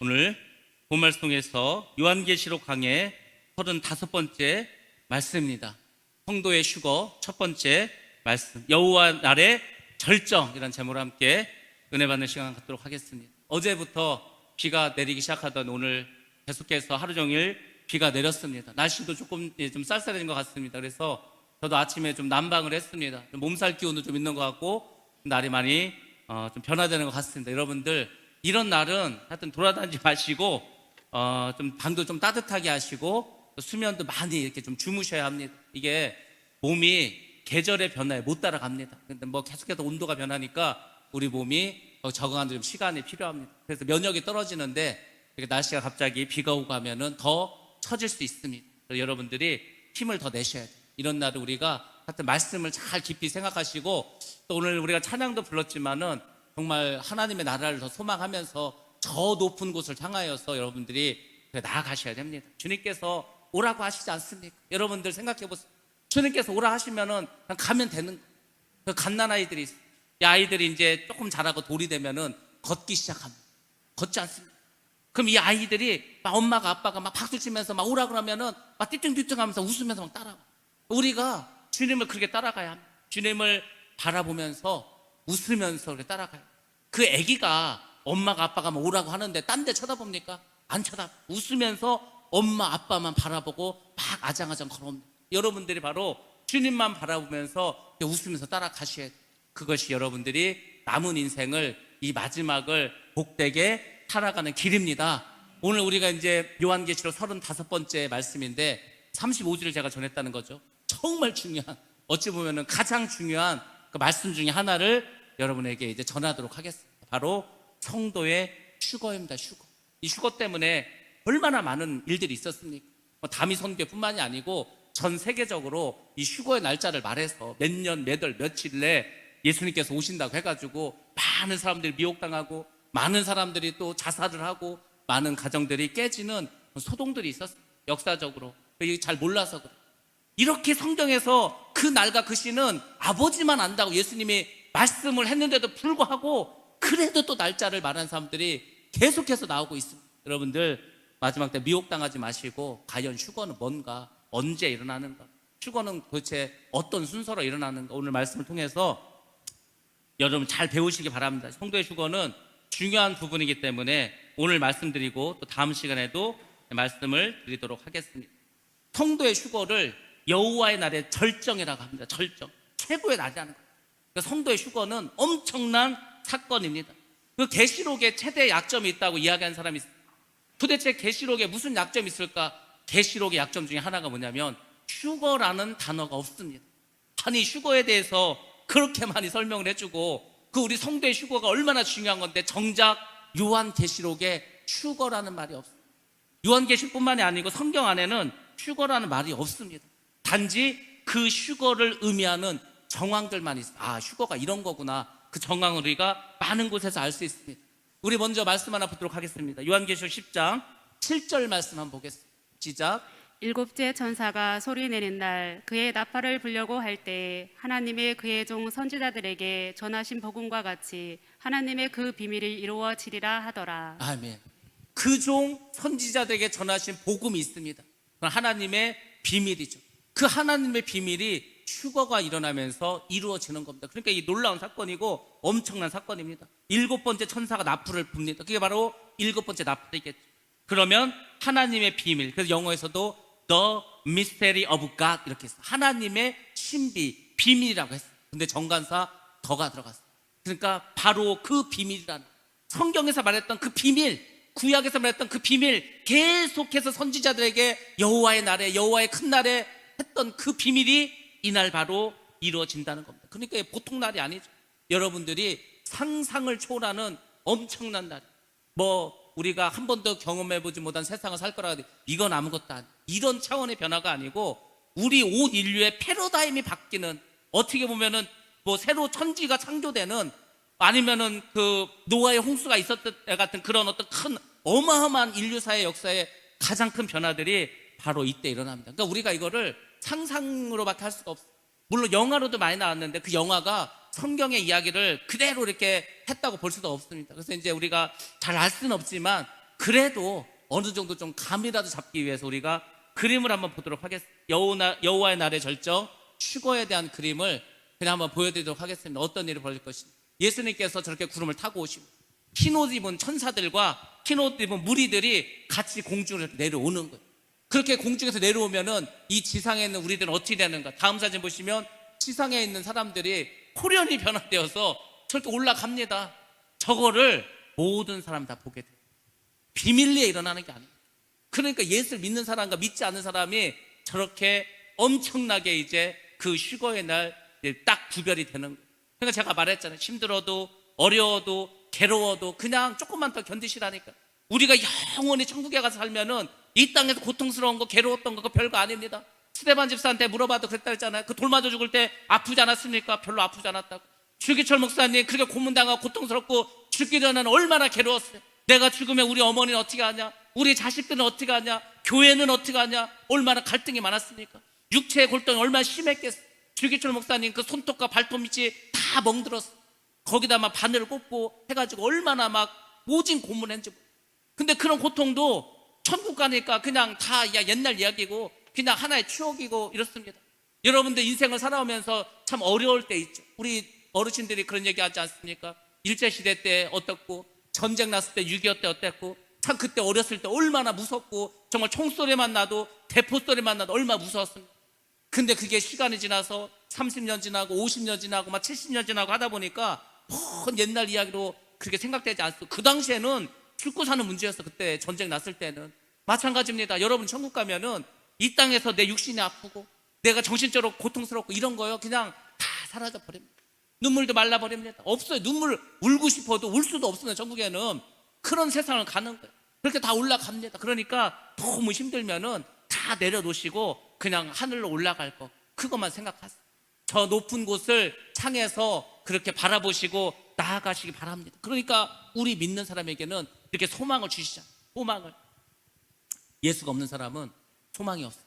오늘 본 말씀에서 요한계시록 강의 35번째 말씀입니다. 성도의 휴거 첫 번째 말씀, 여호와 날의 절정이라는 제목으로 함께 은혜 받는 시간 갖도록 하겠습니다. 어제부터 비가 내리기 시작하던 오늘 계속해서 하루 종일 비가 내렸습니다. 날씨도 조금 좀 쌀쌀해진 것 같습니다. 그래서 저도 아침에 좀 난방을 했습니다. 몸살 기운도 좀 있는 것 같고 날이 많이 좀 변화되는 것 같습니다. 여러분들 이런 날은 하여튼 돌아다니지 마시고 좀 방도 좀 따뜻하게 하시고 또 수면도 많이 이렇게 좀 주무셔야 합니다. 이게 몸이 계절의 변화에 못 따라갑니다. 근데 뭐 계속해서 온도가 변하니까 우리 몸이 적응하는 좀 시간이 필요합니다. 그래서 면역이 떨어지는데 이렇게 날씨가 갑자기 비가 오고 하면은 더 처질 수 있습니다. 그래서 여러분들이 힘을 더 내셔야 돼요. 이런 날은 우리가 하여튼 말씀을 잘 깊이 생각하시고 또 오늘 우리가 찬양도 불렀지만은 정말 하나님의 나라를 더 소망하면서 저 높은 곳을 향하여서 여러분들이 나아가셔야 됩니다. 주님께서 오라고 하시지 않습니까? 여러분들 생각해 보세요. 주님께서 오라 하시면은 그냥 가면 되는 거예요. 그 갓난아이들이 있어요. 이 아이들이 이제 조금 자라고 돌이 되면은 걷기 시작합니다. 걷지 않습니다. 그럼 이 아이들이 막 엄마가 아빠가 막 박수 치면서 막 오라 그러면은 막 띠뚱띠뚱 하면서 웃으면서 막 따라와. 우리가 주님을 그렇게 따라가야 합니다. 주님을 바라보면서 웃으면서 그렇게 따라가요. 그 아기가 엄마가 아빠가 막 오라고 하는데 딴 데 쳐다봅니까? 안 쳐다봐. 웃으면서 엄마 아빠만 바라보고 막 아장아장 걸어옵니다. 여러분들이 바로 주님만 바라보면서 웃으면서 따라가셔야 돼요. 그것이 여러분들이 남은 인생을 이 마지막을 복되게 살아가는 길입니다. 오늘 우리가 이제 요한계시록 35번째 말씀인데 35주를 제가 전했다는 거죠. 정말 중요한, 어찌 보면은 가장 중요한 그 말씀 중에 하나를 여러분에게 이제 전하도록 하겠습니다. 바로 성도의 휴거입니다. 휴거. 이 휴거 때문에 얼마나 많은 일들이 있었습니까? 다미 선교뿐만이 아니고 전 세계적으로 이 휴거의 날짜를 말해서 몇 년, 몇 월, 며칠 내 예수님께서 오신다고 해가지고 많은 사람들이 미혹당하고 많은 사람들이 또 자살을 하고 많은 가정들이 깨지는 소동들이 있었어요. 역사적으로. 이게 잘 몰라서 그래요. 이렇게 성경에서 그 날과 그 시는 아버지만 안다고 예수님이 말씀을 했는데도 불구하고 그래도 또 날짜를 말하는 사람들이 계속해서 나오고 있습니다. 여러분들 마지막 때 미혹당하지 마시고 과연 휴거는 뭔가, 언제 일어나는가, 휴거는 도대체 어떤 순서로 일어나는가, 오늘 말씀을 통해서 여러분 잘 배우시기 바랍니다. 성도의 휴거는 중요한 부분이기 때문에 오늘 말씀드리고 또 다음 시간에도 말씀을 드리도록 하겠습니다. 성도의 휴거를 여호와의 날의 절정이라고 합니다. 절정, 최고의 날이라는 거예요. 그러니까 성도의 휴거는 엄청난 사건입니다. 그 계시록에 최대 약점이 있다고 이야기하는 사람이 있어요. 도대체 계시록에 무슨 약점이 있을까? 계시록의 약점 중에 하나가 뭐냐면 휴거라는 단어가 없습니다. 아니 휴거에 대해서 그렇게 많이 설명을 해주고 그 우리 성도의 휴거가 얼마나 중요한 건데 정작 요한계시록에 휴거라는 말이 없습니다. 요한계시록뿐만이 아니고 성경 안에는 휴거라는 말이 없습니다. 단지 그 휴거를 의미하는 정황들만 있어요. 아, 휴거가 이런 거구나. 그 정황을 우리가 많은 곳에서 알 수 있습니다. 우리 먼저 말씀 하나 보도록 하겠습니다. 요한계시록 10장 7절 말씀 한번 보겠습니다. 시작. 일곱째 천사가 소리내는 날 그의 나팔을 불려고 할 때 하나님의 그의 종 선지자들에게 전하신 복음과 같이 하나님의 그 비밀이 이루어지리라 하더라. 아멘. 그 종 선지자들에게 전하신 복음이 있습니다. 그건 하나님의 비밀이죠. 그 하나님의 비밀이 휴거가 일어나면서 이루어지는 겁니다. 그러니까 이 놀라운 사건이고 엄청난 사건입니다. 7번째 천사가 나팔을 붑니다. 그게 바로 7번째 나팔이겠죠. 그러면 하나님의 비밀, 그래서 영어에서도 The Mystery of God 이렇게 했어요. 하나님의 신비, 비밀이라고 했어요. 근데 정관사 더가 들어갔어요. 그러니까 바로 그 비밀이라는, 성경에서 말했던 그 비밀, 구약에서 말했던 그 비밀, 계속해서 선지자들에게 여호와의 날에, 여호와의 큰 날에 했던 그 비밀이 이날 바로 이루어진다는 겁니다. 그러니까 보통 날이 아니죠. 여러분들이 상상을 초월하는 엄청난 날, 뭐 우리가 한 번도 경험해보지 못한 세상을 살 거라, 이건 아무것도 아니에요. 이런 차원의 변화가 아니고 우리 온 인류의 패러다임이 바뀌는, 어떻게 보면은 뭐 새로 천지가 창조되는, 아니면은 그 노아의 홍수가 있었던 때 같은 그런 어떤 큰 어마어마한 인류사의 역사에 가장 큰 변화들이 바로 이때 일어납니다. 그러니까 우리가 이거를 상상으로밖에 할 수가 없어요. 물론 영화로도 많이 나왔는데 그 영화가 성경의 이야기를 그대로 이렇게 했다고 볼 수도 없습니다. 그래서 이제 우리가 잘 알 수는 없지만 그래도 어느 정도 좀 감이라도 잡기 위해서 우리가 그림을 한번 보도록 하겠습니다. 여호와의 날의 절정, 휴거에 대한 그림을 그냥 한번 보여드리도록 하겠습니다. 어떤 일이 벌어질 것인지. 예수님께서 저렇게 구름을 타고 오십니다. 흰옷 입은 천사들과 흰옷 입은 무리들이 같이 공중에서 내려오는 거예요. 그렇게 공중에서 내려오면은 이 지상에 있는 우리들은 어떻게 되는가? 다음 사진 보시면 지상에 있는 사람들이 호련히 변화되어서 저렇게 올라갑니다. 저거를 모든 사람 다 보게 돼요. 비밀리에 일어나는 게 아니에요. 그러니까 예수를 믿는 사람과 믿지 않는 사람이 저렇게 엄청나게 이제 그 휴거의 날 딱 구별이 되는 거예요. 그러니까 제가 말했잖아요. 힘들어도 어려워도 괴로워도 그냥 조금만 더 견디시라니까. 우리가 영원히 천국에 가서 살면은 이 땅에서 고통스러운 거 괴로웠던 거 그거 별거 아닙니다. 스데반 집사한테 물어봐도 그랬다 했잖아요. 그 돌 맞아 죽을 때 아프지 않았습니까? 별로 아프지 않았다고. 주기철 목사님 그렇게 고문당하고 고통스럽고 죽기 전에는 얼마나 괴로웠어요. 내가 죽으면 우리 어머니는 어떻게 하냐, 우리 자식들은 어떻게 하냐, 교회는 어떻게 하냐, 얼마나 갈등이 많았습니까? 육체의 골동이 얼마나 심했겠어. 주기철 목사님 그 손톱과 발톱 밑이 다 멍들었어. 거기다 막 바늘을 꽂고 해가지고 얼마나 막 모진 고문했는지. 근데 그런 고통도 천국 가니까 그냥 다 옛날 이야기고 그냥 하나의 추억이고 이렇습니다. 여러분들 인생을 살아오면서 참 어려울 때 있죠. 우리 어르신들이 그런 얘기 하지 않습니까? 일제시대 때 어떻고, 전쟁 났을 때 6.25 때 어땠고, 참 그때 어렸을 때 얼마나 무섭고, 정말 총소리만 나도 대포 소리만 나도 얼마나 무서웠습니까? 근데 그게 시간이 지나서 30년 지나고 50년 지나고 막 70년 지나고 하다 보니까 먼 옛날 이야기로 그렇게 생각되지 않습니다. 그 당시에는 죽고 사는 문제였어. 그때 전쟁 났을 때는 마찬가지입니다. 여러분 천국 가면은 이 땅에서 내 육신이 아프고 내가 정신적으로 고통스럽고 이런 거요 그냥 다 사라져 버립니다. 눈물도 말라버립니다. 없어요. 눈물 울고 싶어도 울 수도 없습니다. 천국에는 그런 세상을 가는 거예요. 그렇게 다 올라갑니다. 그러니까 너무 힘들면은 다 내려놓으시고 그냥 하늘로 올라갈 거 그것만 생각하세요. 저 높은 곳을 향해서 그렇게 바라보시고 나아가시기 바랍니다. 그러니까 우리 믿는 사람에게는 이렇게 소망을 주시잖아요. 소망을. 예수가 없는 사람은 소망이 없어요.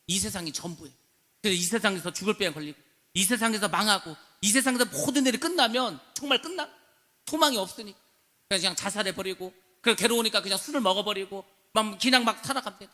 이 세상이 전부예요. 그래서 이 세상에서 죽을 병에 걸리고 이 세상에서 망하고 이 세상에서 모든 일이 끝나면 정말 끝나. 소망이 없으니까 그냥 자살해버리고 그냥 괴로우니까 그냥 술을 먹어버리고 그냥 막 살아갑니다.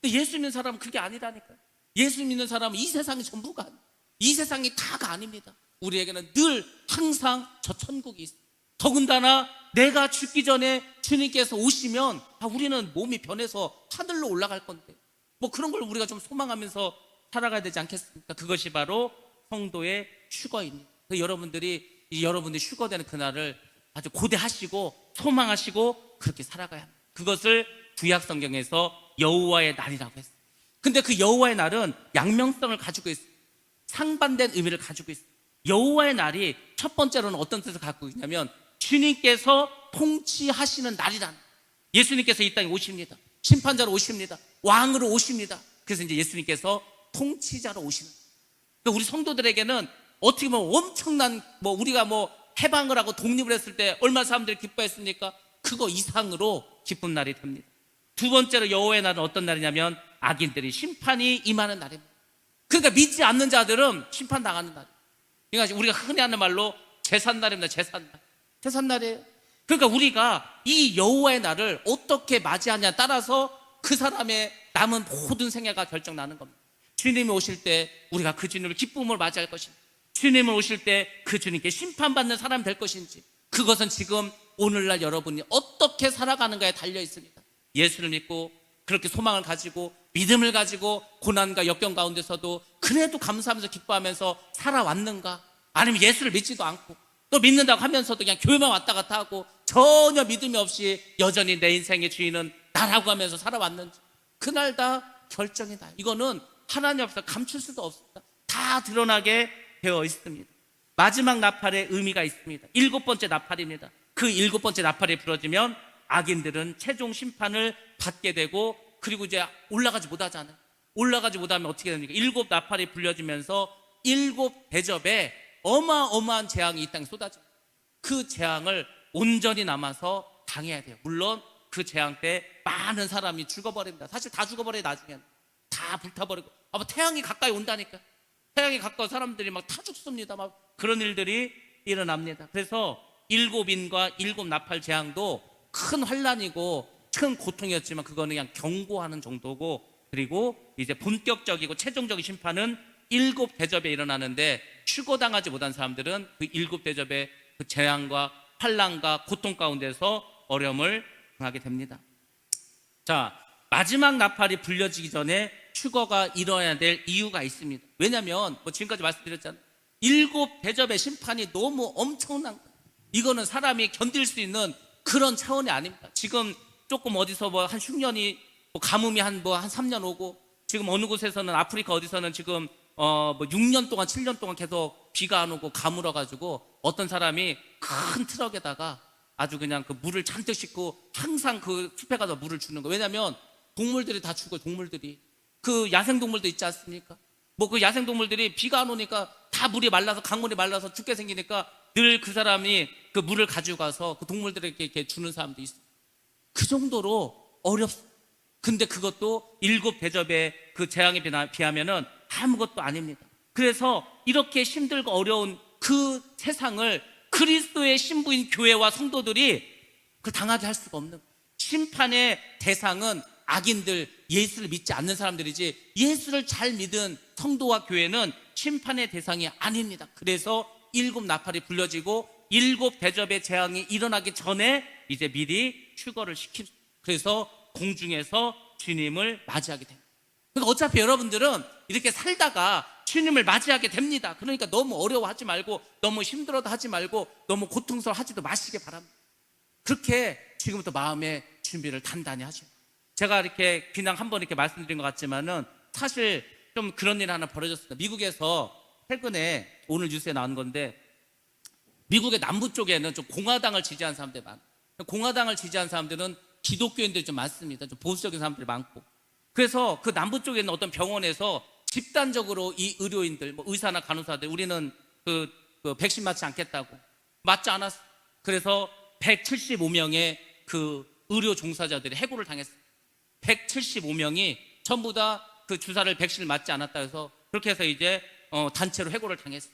근데 예수 믿는 사람은 그게 아니라니까요. 예수 믿는 사람은 이 세상이 전부가 아니에요. 이 세상이 다가 아닙니다. 우리에게는 늘 항상 저 천국이 있어요. 더군다나 내가 죽기 전에 주님께서 오시면 우리는 몸이 변해서 하늘로 올라갈 건데 뭐 그런 걸 우리가 좀 소망하면서 살아가야 되지 않겠습니까? 그것이 바로 성도의 휴거입니다. 여러분들이 휴거되는 그날을 아주 고대하시고 소망하시고 그렇게 살아가야 합니다. 그것을 구약 성경에서 여호와의 날이라고 했어요. 근데 그 여호와의 날은 양면성을 가지고 있어요. 상반된 의미를 가지고 있어요. 여호와의 날이 첫 번째로는 어떤 뜻을 갖고 있냐면 주님께서 통치하시는 날이란. 예수님께서 이 땅에 오십니다. 심판자로 오십니다. 왕으로 오십니다. 그래서 이제 예수님께서 통치자로 오시는. 그러니까 우리 성도들에게는 어떻게 보면 엄청난 우리가 해방을 하고 독립을 했을 때 얼마나 사람들이 기뻐했습니까? 그거 이상으로 기쁜 날이 됩니다. 두 번째로 여호와의 날은 어떤 날이냐면 악인들이 심판이 임하는 날입니다. 그러니까 믿지 않는 자들은 심판당하는 날이에요. 그러니까 우리가 흔히 하는 말로 제삿날입니다. 제삿날이에요. 그러니까 우리가 이 여호와의 날을 어떻게 맞이하냐에 따라서 그 사람의 남은 모든 생애가 결정나는 겁니다. 주님이 오실 때 우리가 그 주님을 기쁨을 맞이할 것인지, 주님을 오실 때 그 주님께 심판받는 사람이 될 것인지, 그것은 지금 오늘날 여러분이 어떻게 살아가는가에 달려 있습니다. 예수를 믿고 그렇게 소망을 가지고 믿음을 가지고 고난과 역경 가운데서도 그래도 감사하면서 기뻐하면서 살아왔는가? 아니면 예수를 믿지도 않고 또 믿는다고 하면서도 그냥 교회만 왔다 갔다 하고 전혀 믿음이 없이 여전히 내 인생의 주인은 나라고 하면서 살아왔는지, 그날 다 결정이 나요. 이거는 하나님 앞에서 감출 수도 없습니다. 다 드러나게 되어 있습니다. 마지막 나팔의 의미가 있습니다. 7번째 나팔입니다. 그 7번째 나팔이 부러지면 악인들은 최종 심판을 받게 되고, 그리고 이제 올라가지 못하잖아요. 올라가지 못하면 어떻게 됩니까? 7 나팔이 불려지면서 7 대접에 어마어마한 재앙이 이 땅에 쏟아집니다. 그 재앙을 온전히 남아서 당해야 돼요. 물론 그 재앙 때 많은 사람이 죽어버립니다. 사실 다 죽어버려요. 나중에는 다 불타버리고 태양이 가까이 온다니까. 태양이 가까운 사람들이 막 타 죽습니다. 막 그런 일들이 일어납니다. 그래서 7인과 7 나팔 재앙도 큰 환란이고 큰 고통이었지만 그거는 그냥 경고하는 정도고, 그리고 이제 본격적이고 최종적인 심판은 7대접에 일어나는데, 휴거당하지 못한 사람들은 그 7대접의 그 재앙과 환난과 고통 가운데서 어려움을 당하게 됩니다. 자, 마지막 나팔이 불려지기 전에 휴거가 일어나야 될 이유가 있습니다. 왜냐하면 지금까지 말씀드렸잖아요. 7대접의 심판이 너무 엄청난 거예요. 이거는 사람이 견딜 수 있는 그런 차원이 아닙니다. 지금 조금 어디서 한 흉년이 가뭄이 한 3년 오고, 지금 어느 곳에서는 아프리카 어디서는 지금 6년 동안 7년 동안 계속 비가 안 오고 가물어 가지고 어떤 사람이 큰 트럭에다가 아주 그냥 그 물을 잔뜩 싣고 항상 그 숲에 가서 물을 주는 거예요. 왜냐하면 동물들이 다 죽어요. 동물들이 그 야생동물도 있지 않습니까? 그 야생동물들이 비가 안 오니까 다 물이 말라서, 강물이 말라서 죽게 생기니까 늘 그 사람이 그 물을 가지고 가서 그 동물들에게 이렇게 주는 사람도 있어요. 그 정도로 어렵습니다. 근데 그것도 7대접의 그 재앙에 비하면은 아무것도 아닙니다. 그래서 이렇게 힘들고 어려운 그 세상을 그리스도의 신부인 교회와 성도들이 그 당하게 할 수가 없는 거예요. 심판의 대상은 악인들, 예수를 믿지 않는 사람들이지, 예수를 잘 믿은 성도와 교회는 심판의 대상이 아닙니다. 그래서 7나팔이 불려지고 7대접의 재앙이 일어나기 전에 이제 미리 휴거를 시킵니다. 그래서 공중에서 주님을 맞이하게 됩니다. 그러니까 어차피 여러분들은 이렇게 살다가 주님을 맞이하게 됩니다. 그러니까 너무 어려워하지 말고, 너무 힘들어도 하지 말고, 너무 고통스러워하지도 마시기 바랍니다. 그렇게 지금부터 마음의 준비를 단단히 하셔요. 제가 이렇게 그냥 한번 이렇게 말씀드린 것 같지만은 사실 좀 그런 일 하나 벌어졌습니다. 미국에서 최근에 오늘 뉴스에 나온 건데, 미국의 남부 쪽에는 좀 공화당을 지지한 사람들이 많아요. 공화당을 지지한 사람들은 기독교인들이 좀 많습니다. 좀 보수적인 사람들이 많고. 그래서 그 남부 쪽에 있는 어떤 병원에서 집단적으로 이 의료인들, 의사나 간호사들, 우리는 그 백신 맞지 않겠다고, 맞지 않았어. 그래서 175명의 그 의료 종사자들이 해고를 당했어요. 175명이 전부 다 그 주사를, 백신을 맞지 않았다 해서, 그렇게 해서 이제 단체로 해고를 당했어요.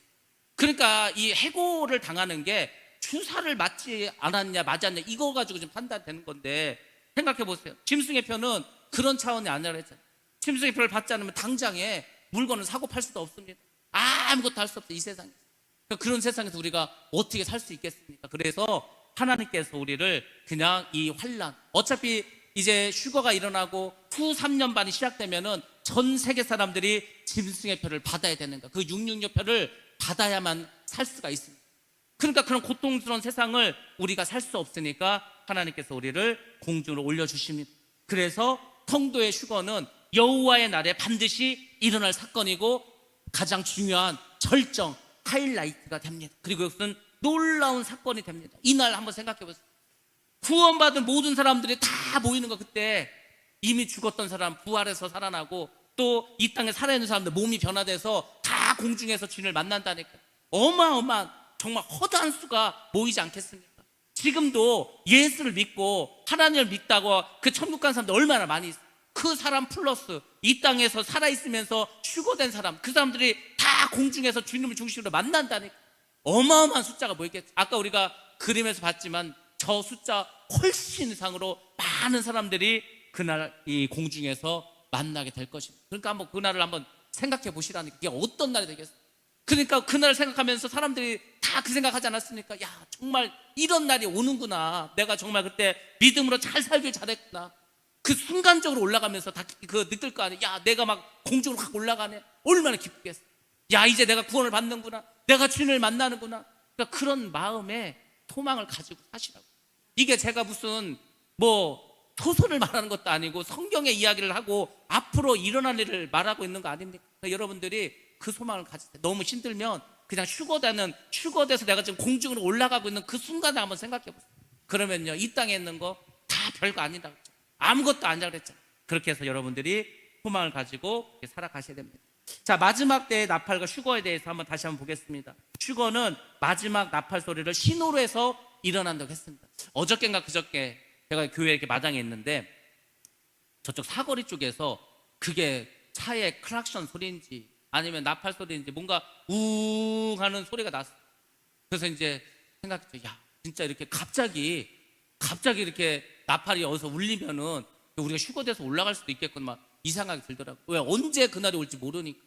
그러니까 이 해고를 당하는 게 주사를 맞지 않았냐 맞았냐 이거 가지고 좀 판단되는 건데, 생각해 보세요. 짐승의 표는 그런 차원이 아니라 했잖아요. 짐승의 표를 받지 않으면 당장에 물건을 사고 팔 수도 없습니다. 아무것도 할 수 없어요, 이 세상에서. 그러니까 그런 세상에서 우리가 어떻게 살 수 있겠습니까? 그래서 하나님께서 우리를 그냥 이 환난, 어차피 이제 휴거가 일어나고 후 3년 반이 시작되면은 전 세계 사람들이 짐승의 표를 받아야 되는 거야. 그 666 표를 받아야만 살 수가 있습니다. 그러니까 그런 고통스러운 세상을 우리가 살 수 없으니까 하나님께서 우리를 공중으로 올려주십니다. 그래서 성도의 휴거는 여호와의 날에 반드시 일어날 사건이고 가장 중요한 절정, 하이라이트가 됩니다. 그리고 그것은 놀라운 사건이 됩니다. 이날 한번 생각해 보세요. 구원받은 모든 사람들이 다 모이는 거, 그때 이미 죽었던 사람 부활해서 살아나고, 또 이 땅에 살아있는 사람들 몸이 변화돼서 다 공중에서 주님을 만난다니까. 어마어마한 정말 허다한 수가 모이지 않겠습니까? 지금도 예수를 믿고 하나님을 믿다고 그 천국 간 사람들 얼마나 많이 있어요. 그 사람 플러스 이 땅에서 살아있으면서 휴거된 사람, 그 사람들이 다 공중에서 주님을 중심으로 만난다니까. 어마어마한 숫자가 모이겠죠. 아까 우리가 그림에서 봤지만 저 숫자 훨씬 이상으로 많은 사람들이 그날 이 공중에서 만나게 될 것입니다. 그러니까 한번 그날을 한번 생각해 보시라니까. 이게 어떤 날이 되겠어요? 그러니까 그날을 생각하면서 사람들이 다 그 생각하지 않았습니까? 야, 정말 이런 날이 오는구나. 내가 정말 그때 믿음으로 잘 살길 잘했구나. 그 순간적으로 올라가면서 다 그 느낄 거 아니에요. 야, 내가 막 공중으로 확 올라가네. 얼마나 기쁘겠어. 야, 이제 내가 구원을 받는구나. 내가 주님을 만나는구나. 그러니까 그런 마음에 소망을 가지고 사시라고. 이게 제가 무슨 소설을 말하는 것도 아니고 성경의 이야기를 하고 앞으로 일어날 일을 말하고 있는 거 아닙니까? 그러니까 여러분들이 그 소망을 가지세요. 너무 힘들면 그냥 휴거돼서 내가 지금 공중으로 올라가고 있는 그 순간을 한번 생각해 보세요. 그러면요, 이 땅에 있는 거 다 별거 아니다 그랬죠. 아무것도 아니라 그랬죠. 그렇게 해서 여러분들이 소망을 가지고 살아가셔야 됩니다. 자, 마지막 때의 나팔과 휴거에 대해서 다시 한번 보겠습니다. 휴거는 마지막 나팔 소리를 신호로 해서 일어난다고 했습니다. 어저께인가 그저께 제가 교회에 이렇게 마당에 있는데 저쪽 사거리 쪽에서 그게 차의 클락션 소리인지 아니면 나팔 소리인지 뭔가 우웅 하는 소리가 났어요. 그래서 이제 생각했죠. 야, 진짜 이렇게 갑자기 갑자기 이렇게 나팔이 어디서 울리면은 우리가 휴거돼서 올라갈 수도 있겠구나 막 이 생각이 들더라고요. 왜? 언제 그날이 올지 모르니까.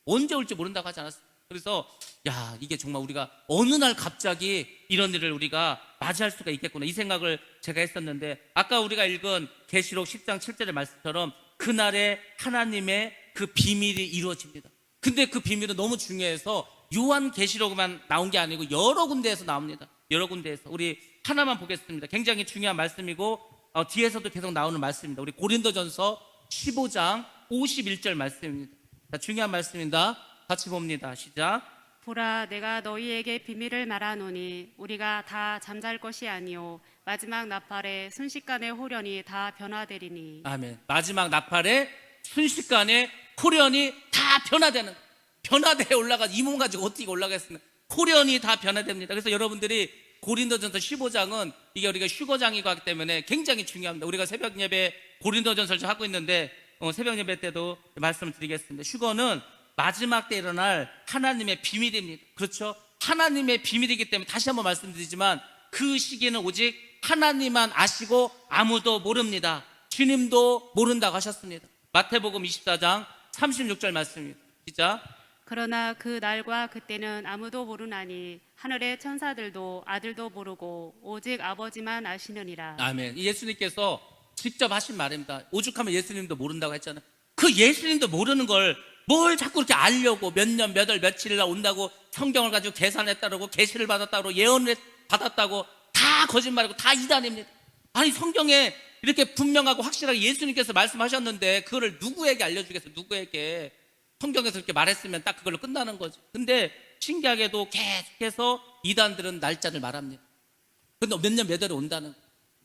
언제 올지 모른다고 하지 않았어요? 그래서 야, 이게 정말 우리가 어느 날 갑자기 이런 일을 우리가 맞이할 수가 있겠구나 이 생각을 제가 했었는데, 아까 우리가 읽은 계시록 10장 7절의 말씀처럼 그날에 하나님의 그 비밀이 이루어집니다. 근데 그 비밀은 너무 중요해서 요한계시록만 나온 게 아니고 여러 군데에서 나옵니다. 여러 군데에서. 우리 하나만 보겠습니다. 굉장히 중요한 말씀이고 뒤에서도 계속 나오는 말씀입니다. 우리 고린도전서 15장 51절 말씀입니다. 자, 중요한 말씀입니다. 같이 봅니다. 시작. 보라, 내가 너희에게 비밀을 말하노니 우리가 다 잠잘 것이 아니요 마지막 나팔에 순식간에 홀연히 다 변화되리니. 아멘. 마지막 나팔에 순식간에 홀연히 다 변화되는, 변화되어 올라가, 이 몸 가지고 어떻게 올라가겠습니까? 홀연히 다 변화됩니다. 그래서 여러분들이 고린도전서 15장은 이게 우리가 휴거장이고 하기 때문에 굉장히 중요합니다. 우리가 새벽 예배 고린도전서를 하고 있는데 새벽 예배 때도 말씀을 드리겠습니다. 휴거는 마지막 때 일어날 하나님의 비밀입니다. 그렇죠? 하나님의 비밀이기 때문에 다시 한번 말씀드리지만 그 시기는 오직 하나님만 아시고 아무도 모릅니다. 주님도 모른다고 하셨습니다. 마태복음 24장 36절 말씀입니다. 시작. 그러나 그 날과 그때는 아무도 모르나니 하늘의 천사들도 아들도 모르고 오직 아버지만 아시느니라. 아멘. 예수님께서 직접 하신 말입니다. 오죽하면 예수님도 모른다고 했잖아요. 그 예수님도 모르는 걸 뭘 자꾸 이렇게 알려고 몇 년, 몇 월, 며칠이나 온다고 성경을 가지고 계산했다고 계시를 받았다고 예언을 받았다고 다 거짓말이고 다 이단입니다. 아니 성경에 이렇게 분명하고 확실하게 예수님께서 말씀하셨는데 그거를 누구에게 알려주겠어요? 누구에게? 성경에서 이렇게 말했으면 딱 그걸로 끝나는 거죠. 근데 신기하게도 계속해서 이단들은 날짜를 말합니다. 근데 몇 년 몇 월에 온다는 거예요.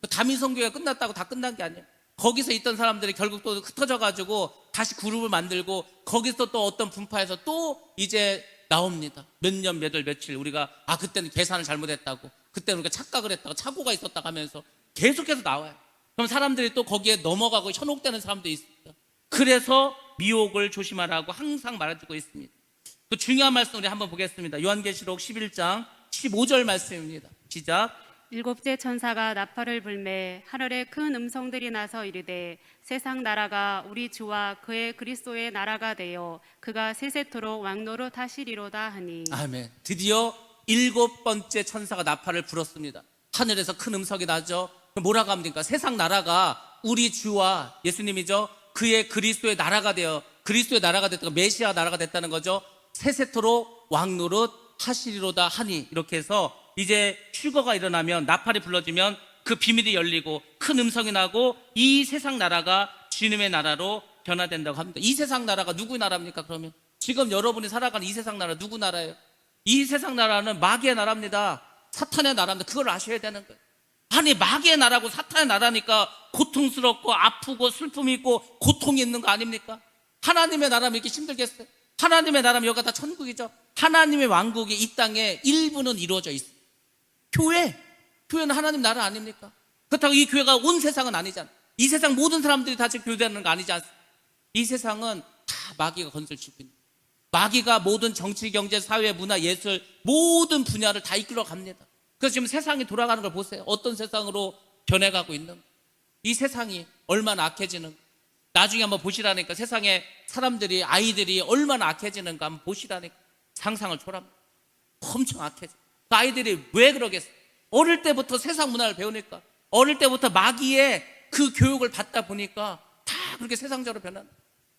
다민 선교가 끝났다고 다 끝난 게 아니에요. 거기서 있던 사람들이 결국 또 흩어져가지고 다시 그룹을 만들고 거기서 또 어떤 분파에서 또 이제 나옵니다. 몇 년 몇 월 며칠 우리가 그때는 계산을 잘못했다고, 그때는 우리가 착각을 했다고, 착오가 있었다고 하면서 계속해서 나와요. 그럼 사람들이 또 거기에 넘어가고 현혹되는 사람도 있습니다. 그래서 미혹을 조심하라고 항상 말해주고 있습니다. 또 중요한 말씀 우리 한번 보겠습니다. 요한계시록 11장 15절 말씀입니다. 시작. 일곱째 천사가 나팔을 불매 하늘에 큰 음성들이 나서 이르되 세상 나라가 우리 주와 그의 그리스도의 나라가 되어 그가 세세토록 왕노릇 하시리로다 하니. 아멘. 드디어 7번째 천사가 나팔을 불었습니다. 하늘에서 큰 음성이 나죠. 뭐라고 합니까? 세상 나라가 우리 주와 예수님이죠. 그의 그리스도의 나라가 되어, 그리스도의 나라가 됐다고, 메시아 나라가 됐다는 거죠. 세세토록 왕노릇 하시리로다 하니. 이렇게 해서 이제 휴거가 일어나면, 나팔이 불러지면 그 비밀이 열리고 큰 음성이 나고 이 세상 나라가 주님의 나라로 변화된다고 합니다. 이 세상 나라가 누구 나라입니까? 그러면 지금 여러분이 살아가는 이 세상 나라 누구 나라예요? 이 세상 나라는 마귀의 나라입니다. 사탄의 나라입니다. 그걸 아셔야 되는 거예요. 아니 마귀의 나라고 사탄의 나라니까 고통스럽고 아프고 슬픔이 있고 고통이 있는 거 아닙니까? 하나님의 나라면 이렇게 힘들겠어요? 하나님의 나라면 여기가 다 천국이죠. 하나님의 왕국이 이 땅에 일부는 이루어져 있어요. 교회는 하나님 나라 아닙니까? 그렇다고 이 교회가 온 세상은 아니잖아요. 이 세상 모든 사람들이 다 지금 교회되는 거 아니지 않습니까? 이 세상은 다 마귀가 건설치고 있는 거예요. 마귀가 모든 정치, 경제, 사회, 문화, 예술 모든 분야를 다 이끌어 갑니다. 그래서 지금 세상이 돌아가는 걸 보세요. 어떤 세상으로 변해가고 있는 거예요. 이 세상이 얼마나 악해지는 거예요. 나중에 한번 보시라니까. 세상에 사람들이, 아이들이 얼마나 악해지는가 한번 보시라니까. 상상을 초월합니다. 엄청 악해져. 그 아이들이 왜 그러겠어요? 어릴 때부터 세상 문화를 배우니까, 어릴 때부터 마귀의 그 교육을 받다 보니까 다 그렇게 세상적으로 변하는.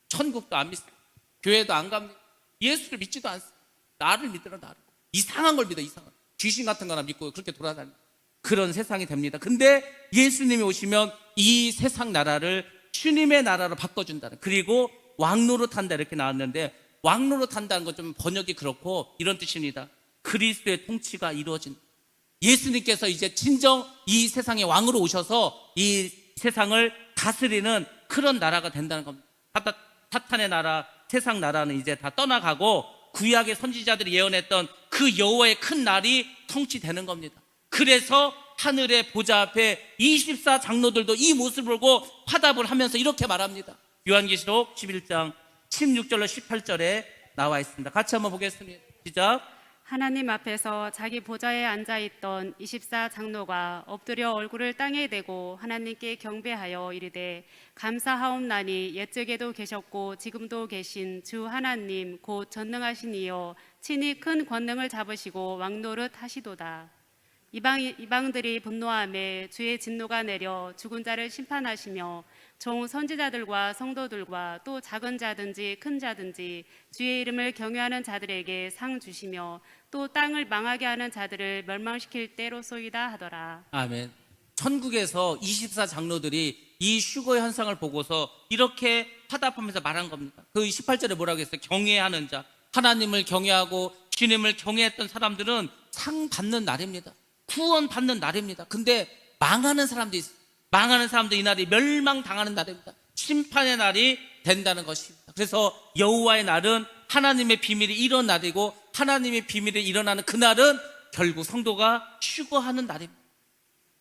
천국도 안 믿습니다. 교회도 안 갑니다. 예수를 믿지도 않습니다. 나를 믿으라. 나를. 이상한 걸 믿어. 이상한 귀신 같은 거나 믿고 그렇게 돌아다니는 그런 세상이 됩니다. 근데 예수님이 오시면 이 세상 나라를 주님의 나라로 바꿔준다는, 그리고 왕노릇 한다 이렇게 나왔는데, 왕노릇 한다는 건 좀 번역이 그렇고 이런 뜻입니다. 그리스도의 통치가 이루어진, 예수님께서 이제 진정 이 세상의 왕으로 오셔서 이 세상을 다스리는 그런 나라가 된다는 겁니다. 사탄의 나라, 세상 나라는 이제 다 떠나가고 구약의 선지자들이 예언했던 그 여호와의 큰 날이 통치되는 겁니다. 그래서 하늘의 보좌 앞에 24 장로들도 이 모습을 보고 화답을 하면서 이렇게 말합니다. 요한계시록 11장 16절로 18절에 나와 있습니다. 같이 한번 보겠습니다. 시작. 하나님 앞에서 자기 보좌에 앉아있던 24 장로가 엎드려 얼굴을 땅에 대고 하나님께 경배하여 이르되 감사하옵나니 옛적에도 계셨고 지금도 계신 주 하나님 곧 전능하신 이여 친히 큰 권능을 잡으시고 왕노릇 하시도다. 이방들이 분노하며 주의 진노가 내려 죽은 자를 심판하시며 종 선지자들과 성도들과 또 작은 자든지 큰 자든지 주의 이름을 경외하는 자들에게 상 주시며 또 땅을 망하게 하는 자들을 멸망시킬 때로소이다 하더라. 아멘. 천국에서 24 장로들이 이 휴거 현상을 보고서 이렇게 화답하면서 말한 겁니다. 그 18절에 뭐라고 했어요? 경외하는 자, 하나님을 경외하고 주님을 경외했던 사람들은 상 받는 날입니다. 구원 받는 날입니다. 근데 망하는 사람도 있어요. 망하는 사람도 이 날이 멸망당하는 날입니다. 심판의 날이 된다는 것입니다. 그래서 여호와의 날은 하나님의 비밀이 이런 날이고 하나님의 비밀이 일어나는 그날은 결국 성도가 휴거하는 날입니다.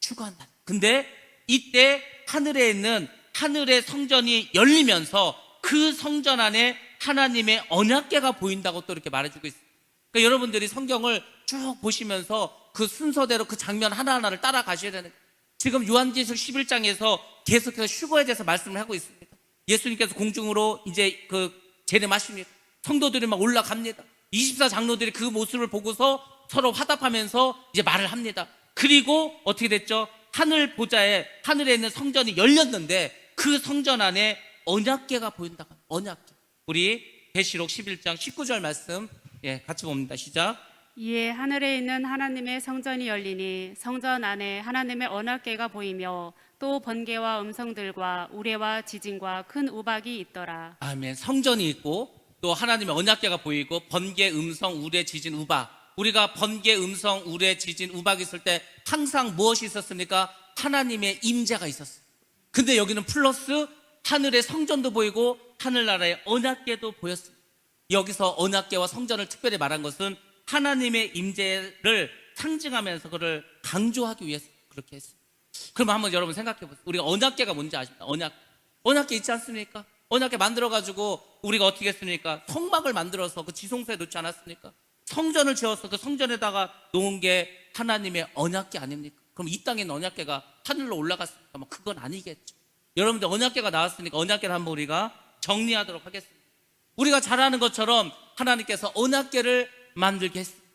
휴거한 날. 근데 이때 하늘에 있는 하늘의 성전이 열리면서 그 성전 안에 하나님의 언약궤가 보인다고 또 이렇게 말해주고 있습니다. 그러니까 여러분들이 성경을 쭉 보시면서 그 순서대로 그 장면 하나하나를 따라가셔야 되는 거예요. 지금 요한계시록 11장에서 계속해서 휴거에 대해서 말씀을 하고 있습니다. 예수님께서 공중으로 이제 그 재림하십니다. 성도들이 막 올라갑니다. 24 장로들이 그 모습을 보고서 서로 화답하면서 이제 말을 합니다. 그리고 어떻게 됐죠? 하늘 보좌에 하늘에 있는 성전이 열렸는데 그 성전 안에 언약궤가 보인다. 언약궤. 우리 계시록 11장 19절 말씀 같이 봅니다. 시작. 이에 하늘에 있는 하나님의 성전이 열리니 성전 안에 하나님의 언약궤가 보이며 또 번개와 음성들과 우레와 지진과 큰 우박이 있더라. 아멘. 성전이 있고 또 하나님의 언약궤가 보이고 번개, 음성, 우레, 지진, 우박. 우리가 번개, 음성, 우레, 지진, 우박이 있을 때 항상 무엇이 있었습니까? 하나님의 임재가 있었어요. 근데 여기는 플러스 하늘의 성전도 보이고 하늘나라의 언약궤도 보였습니다. 여기서 언약궤와 성전을 특별히 말한 것은 하나님의 임재를 상징하면서 그를 강조하기 위해서 그렇게 했습니다. 그럼 한번 여러분 생각해 보세요. 우리가 언약궤가 뭔지 아십니까? 언약궤 있지 않습니까? 언약궤 만들어가지고 우리가 어떻게 했습니까? 성막을 만들어서 그 지성소에 놓지 않았습니까? 성전을 지어서 그 성전에다가 놓은 게 하나님의 언약궤 아닙니까? 그럼 이 땅에 있는 언약궤가 하늘로 올라갔습니까? 뭐 그건 아니겠죠. 여러분들 언약궤가 나왔으니까 언약궤를 한번 우리가 정리하도록 하겠습니다. 우리가 잘 아는 것처럼 하나님께서 언약궤를 만들게 했습니다.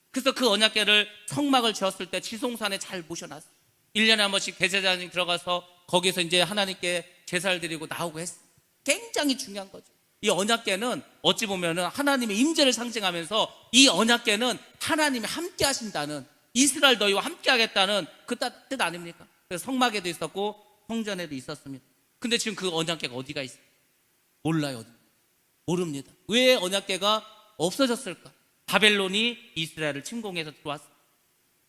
그래서 그 언약궤를 성막을 지었을 때 지성산에 잘 모셔놨어요. 1년에 한 번씩 대제사장이 들어가서 거기서 이제 하나님께 제사를 드리고 나오고 했어요. 굉장히 중요한 거죠. 이 언약궤는 어찌 보면은 하나님의 임재를 상징하면서 이 언약궤는 하나님이 함께 하신다는, 이스라엘 너희와 함께 하겠다는 그 뜻 아닙니까? 그래서 성막에도 있었고 성전에도 있었습니다. 근데 지금 그 언약궤가 어디가 있어요? 몰라요. 모릅니다. 왜 언약궤가 없어졌을까? 바벨론이 이스라엘을 침공해서 들어왔어요.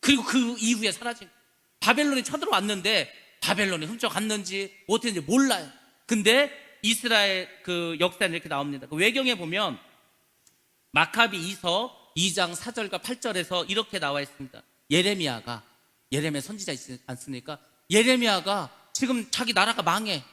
그리고 그 이후에 사라진 거예요. 바벨론이 쳐들어왔는데 바벨론이 훔쳐갔는지 어떻게 했는지 몰라요. 근데 이스라엘 그 역사는 이렇게 나옵니다. 그 외경에 보면 마카비 2서 2장 4절과 8절에서 이렇게 나와 있습니다. 예레미야 선지자 있지 않습니까? 예레미야가 지금 자기 나라가 망해.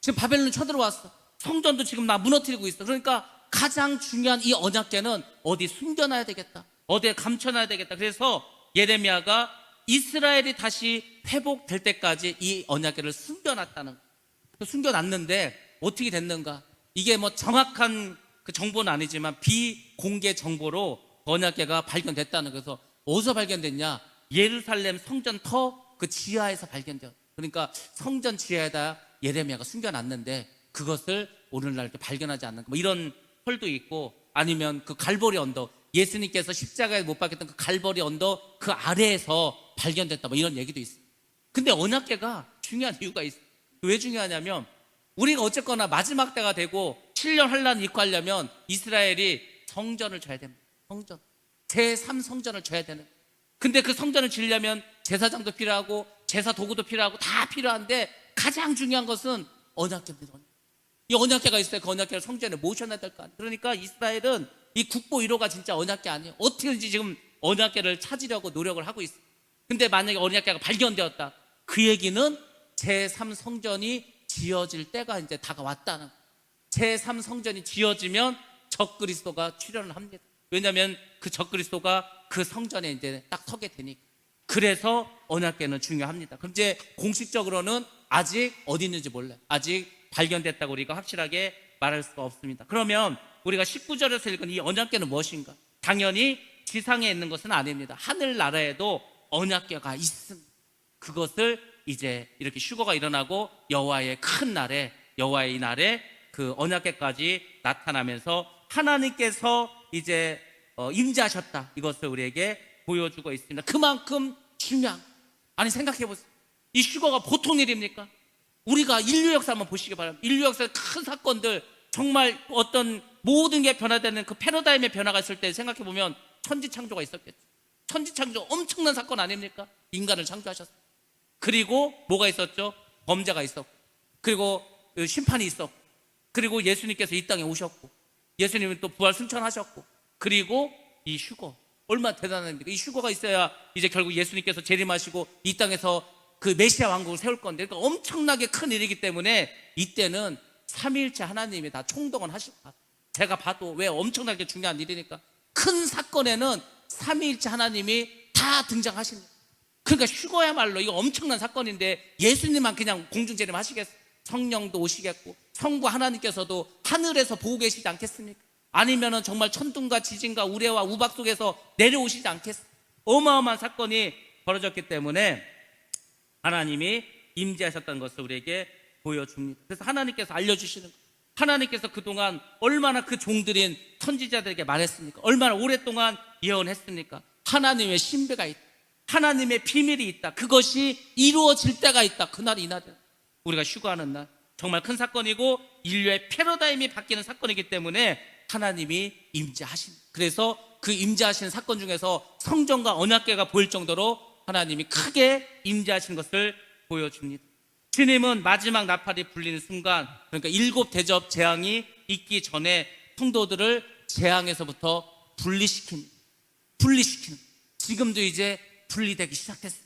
지금 바벨론이 쳐들어왔어. 성전도 지금 나 무너뜨리고 있어. 그러니까 가장 중요한 이 언약궤는 어디 숨겨놔야 되겠다. 어디에 감춰놔야 되겠다. 그래서 예레미야가 이스라엘이 다시 회복될 때까지 이 언약궤를 숨겨놨다는 거예요. 숨겨놨는데 어떻게 됐는가? 이게 뭐 정확한 그 정보는 아니지만 비공개 정보로 언약궤가 발견됐다는 거예요. 그래서 어디서 발견됐냐? 예루살렘 성전 터 그 지하에서 발견되었다. 그러니까 성전 지하에다 예레미야가 숨겨놨는데 그것을 오늘날 이렇게 발견하지 않는 뭐 이런 설도 있고, 아니면 그 갈보리 언덕, 예수님께서 십자가에 못 박혔던 그 갈보리 언덕 그 아래에서 발견됐다 뭐 이런 얘기도 있어요. 근데 언약궤가 중요한 이유가 있어요. 왜 중요하냐면 우리가 어쨌거나 마지막 때가 되고 7년 환란을 입고 하려면 이스라엘이 성전을 줘야 됩니다. 성전, 제3성전을 줘야 되는. 근데 그 성전을 지으려면 제사장도 필요하고 제사 도구도 필요하고 다 필요한데 가장 중요한 것은 언약궤입니다. 이 언약궤가 있어야 그 언약궤를 성전에 모셔놔야 될 거 아니에요. 그러니까 이스라엘은 이 국보 1호가 진짜 언약궤 아니에요. 어떻게든지 지금 언약궤를 찾으려고 노력을 하고 있어요. 근데 만약에 언약궤가 발견되었다, 그 얘기는 제3성전이 지어질 때가 이제 다가왔다는 거예요. 제3성전이 지어지면 적그리스도가 출현을 합니다. 왜냐하면 그 적그리스도가 그 성전에 이제 딱 서게 되니까. 그래서 언약궤는 중요합니다. 그럼 이제 공식적으로는 아직 어디 있는지 몰라요. 아직 발견됐다고 우리가 확실하게 말할 수가 없습니다. 그러면 우리가 19절에서 읽은 이 언약궤는 무엇인가? 당연히 지상에 있는 것은 아닙니다. 하늘나라에도 언약궤가 있습니다. 그것을 이제 이렇게 휴거가 일어나고 여호와의 큰 날에, 여호와의 이 날에 그 언약궤까지 나타나면서 하나님께서 이제 임재하셨다, 이것을 우리에게 보여주고 있습니다. 그만큼 중요한, 아니 생각해 보세요. 이 휴거가 보통 일입니까? 우리가 인류 역사 한번 보시기 바랍니다. 인류 역사의 큰 사건들, 정말 어떤 모든 게 변화되는 그 패러다임의 변화가 있을 때 생각해 보면 천지창조가 있었겠죠. 천지창조 엄청난 사건 아닙니까? 인간을 창조하셨어요. 그리고 뭐가 있었죠? 범죄가 있었고, 그리고 심판이 있었고, 그리고 예수님께서 이 땅에 오셨고, 예수님은 또 부활 승천하셨고, 그리고 이 휴거, 얼마나 대단합니까? 이 휴거가 있어야 이제 결국 예수님께서 재림하시고 이 땅에서 그 메시아 왕국을 세울 건데, 그러니까 엄청나게 큰 일이기 때문에 이때는 삼위일체 하나님이 다 총동원 하실 것 같아요. 제가 봐도 왜 엄청나게 중요한 일이니까 큰 사건에는 삼위일체 하나님이 다 등장하십니다. 그러니까 휴거야말로 이거 엄청난 사건인데 예수님만 그냥 공중재림 하시겠어요? 성령도 오시겠고 성부 하나님께서도 하늘에서 보고 계시지 않겠습니까? 아니면은 정말 천둥과 지진과 우레와 우박 속에서 내려오시지 않겠어요? 어마어마한 사건이 벌어졌기 때문에 하나님이 임재하셨다는 것을 우리에게 보여줍니다. 그래서 하나님께서 알려주시는 거예요. 하나님께서 그동안 얼마나 그 종들인 선지자들에게 말했습니까? 얼마나 오랫동안 예언했습니까? 하나님의 신비가 있다, 하나님의 비밀이 있다, 그것이 이루어질 때가 있다. 그날이 이날이다. 우리가 휴거하는 날, 정말 큰 사건이고 인류의 패러다임이 바뀌는 사건이기 때문에 하나님이 임재하십니다. 그래서 그 임재하시는 사건 중에서 성전과 언약궤가 보일 정도로 하나님이 크게 임재하시는 것을 보여줍니다. 주님은 마지막 나팔이 불리는 순간, 그러니까 7 대접 재앙이 있기 전에 성도들을 재앙에서부터 분리시키는, 지금도 이제 분리되기 시작했어요.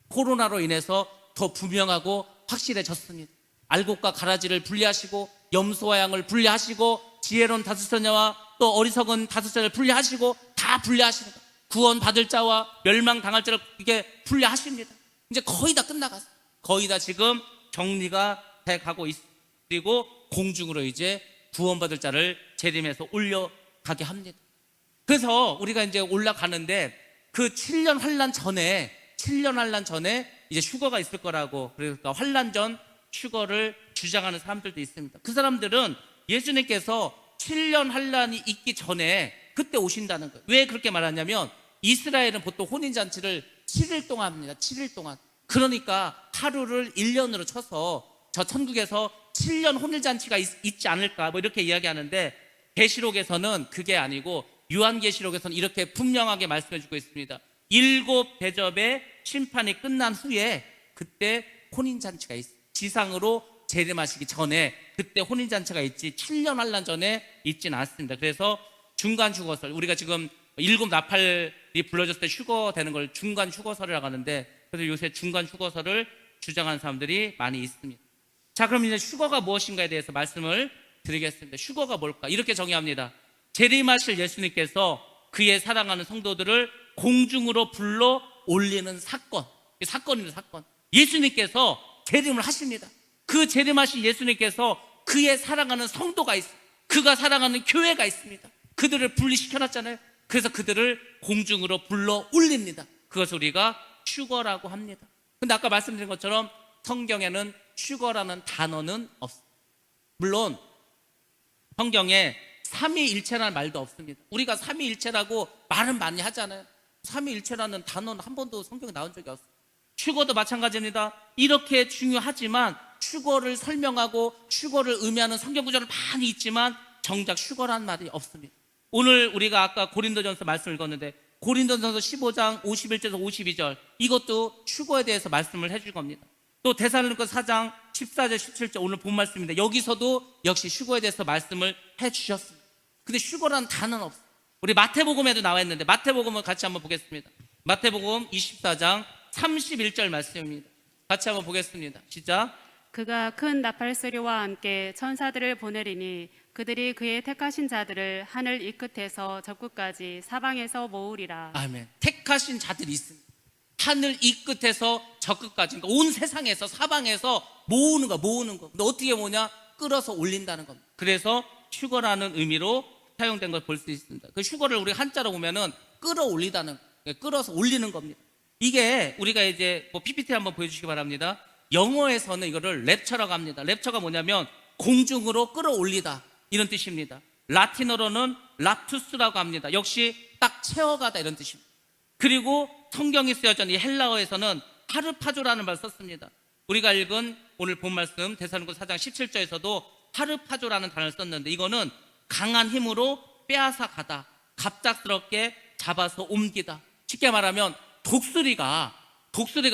코로나로 인해서 더 분명하고 확실해졌습니다. 알곡과 가라지를 분리하시고 염소와 양을 분리하시고 지혜로운 다섯자녀와 또 어리석은 다섯자를 분리하시고 다 분리하십니다. 구원 받을 자와 멸망 당할 자를 이렇게 분리하십니다. 이제 거의 다 끝나갔어요. 거의 다 지금 정리가 돼 가고 있습니다. 그리고 공중으로 이제 구원받을 자를 재림해서 올려가게 합니다. 그래서 우리가 이제 올라가는데 그 7년 환란 전에 이제 휴거가 있을 거라고, 그러니까 환란 전 휴거를 주장하는 사람들도 있습니다. 그 사람들은 예수님께서 7년 환란이 있기 전에 그때 오신다는 거예요. 왜 그렇게 말하냐면 이스라엘은 보통 혼인잔치를 7일 동안 합니다. 7일 동안. 그러니까 하루를 1년으로 쳐서 저 천국에서 7년 혼인잔치가 있지 않을까 뭐 이렇게 이야기하는데, 계시록에서는 그게 아니고 요한계시록에서는 이렇게 분명하게 말씀해 주고 있습니다. 7 대접의 심판이 끝난 후에 그때 혼인잔치가 있어요. 지상으로 재림하시기 전에 그때 혼인잔치가 있지 7년 환란 전에 있지는 않습니다. 그래서 중간 휴거설, 우리가 지금 7 나팔이 불러졌을 때 휴거되는 걸 중간 휴거설이라고 하는데, 그래서 요새 중간 휴거설을 주장하는 사람들이 많이 있습니다. 자, 그럼 이제 휴거가 무엇인가에 대해서 말씀을 드리겠습니다. 휴거가 뭘까? 이렇게 정의합니다. 재림하실 예수님께서 그의 사랑하는 성도들을 공중으로 불러 올리는 사건. 사건입니다. 사건. 예수님께서 재림을 하십니다. 그 재림하신 예수님께서 그의 사랑하는 성도가 있습니다. 그가 사랑하는 교회가 있습니다. 그들을 분리시켜놨잖아요. 그래서 그들을 공중으로 불러 올립니다. 그것을 우리가 휴거라고 합니다. 근데 아까 말씀드린 것처럼 성경에는 휴거라는 단어는 없습니다. 물론 성경에 삼위일체라는 말도 없습니다. 우리가 삼위일체라고 말은 많이 하잖아요. 삼위일체라는 단어는 한 번도 성경에 나온 적이 없어요. 휴거도 마찬가지입니다. 이렇게 중요하지만 휴거를 설명하고 휴거를 의미하는 성경 구절은 많이 있지만 정작 휴거라는 말이 없습니다. 오늘 우리가 아까 고린도전서 말씀을 읽었는데 고린도전서 15장 51절에서 52절, 이것도 휴거에 대해서 말씀을 해줄 겁니다. 또 데살로니가 4장 14절 17절 오늘 본 말씀인데 여기서도 역시 휴거에 대해서 말씀을 해주셨습니다. 근데 휴거라는 단어는 없어요. 우리 마태복음에도 나와 있는데 마태복음을 같이 한번 보겠습니다. 마태복음 24장 31절 말씀입니다. 같이 한번 보겠습니다. 시작. 그가 큰 나팔소리와 함께 천사들을 보내리니 그들이 그의 택하신 자들을 하늘 이 끝에서 저 끝까지 사방에서 모으리라. 아멘. 택하신 자들이 있습니다. 하늘 이 끝에서 저 끝까지, 그러니까 온 세상에서 사방에서 모으는 거. 근데 어떻게 모으냐? 끌어서 올린다는 겁니다. 그래서 슈거라는 의미로 사용된 걸 볼 수 있습니다. 그 슈거를 우리 한자로 보면은 끌어올리다는, 끌어서 올리는 겁니다. 이게 우리가 이제 PPT 한번 보여주시기 바랍니다. 영어에서는 이거를 랩처라고 합니다. 랩처가 뭐냐면 공중으로 끌어올리다, 이런 뜻입니다. 라틴어로는 라투스라고 합니다. 역시 딱 채워가다, 이런 뜻입니다. 그리고 성경이 쓰여진 이 헬라어에서는 하르파조라는 말을 썼습니다. 우리가 읽은 오늘 본 말씀 데살로니가 4장 17절에서도 하르파조라는 단어를 썼는데, 이거는 강한 힘으로 빼앗아 가다, 갑작스럽게 잡아서 옮기다. 쉽게 말하면 독수리가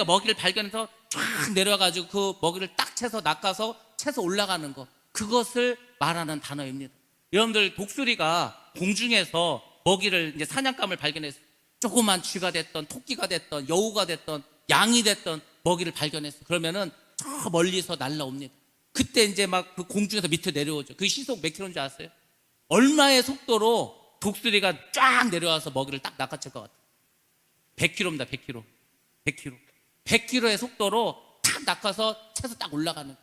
먹이를 발견해서 쫙 내려와가지고 그 먹이를 딱 채서 낚아서 채서 올라가는 거, 그것을 말하는 단어입니다. 여러분들, 독수리가 공중에서 먹이를, 이제 사냥감을 발견했어요. 조그만 쥐가 됐던, 토끼가 됐던, 여우가 됐던, 양이 됐던 먹이를 발견했어요. 그러면은 저 멀리서 날라옵니다. 그때 이제 막 그 공중에서 밑에 내려오죠. 그 시속 몇 킬로인지 아세요? 얼마의 속도로 독수리가 쫙 내려와서 먹이를 딱 낚아챌 것 같아요? 100km입니다. 100km의 속도로 탁 낚아서 채서 딱 올라가는.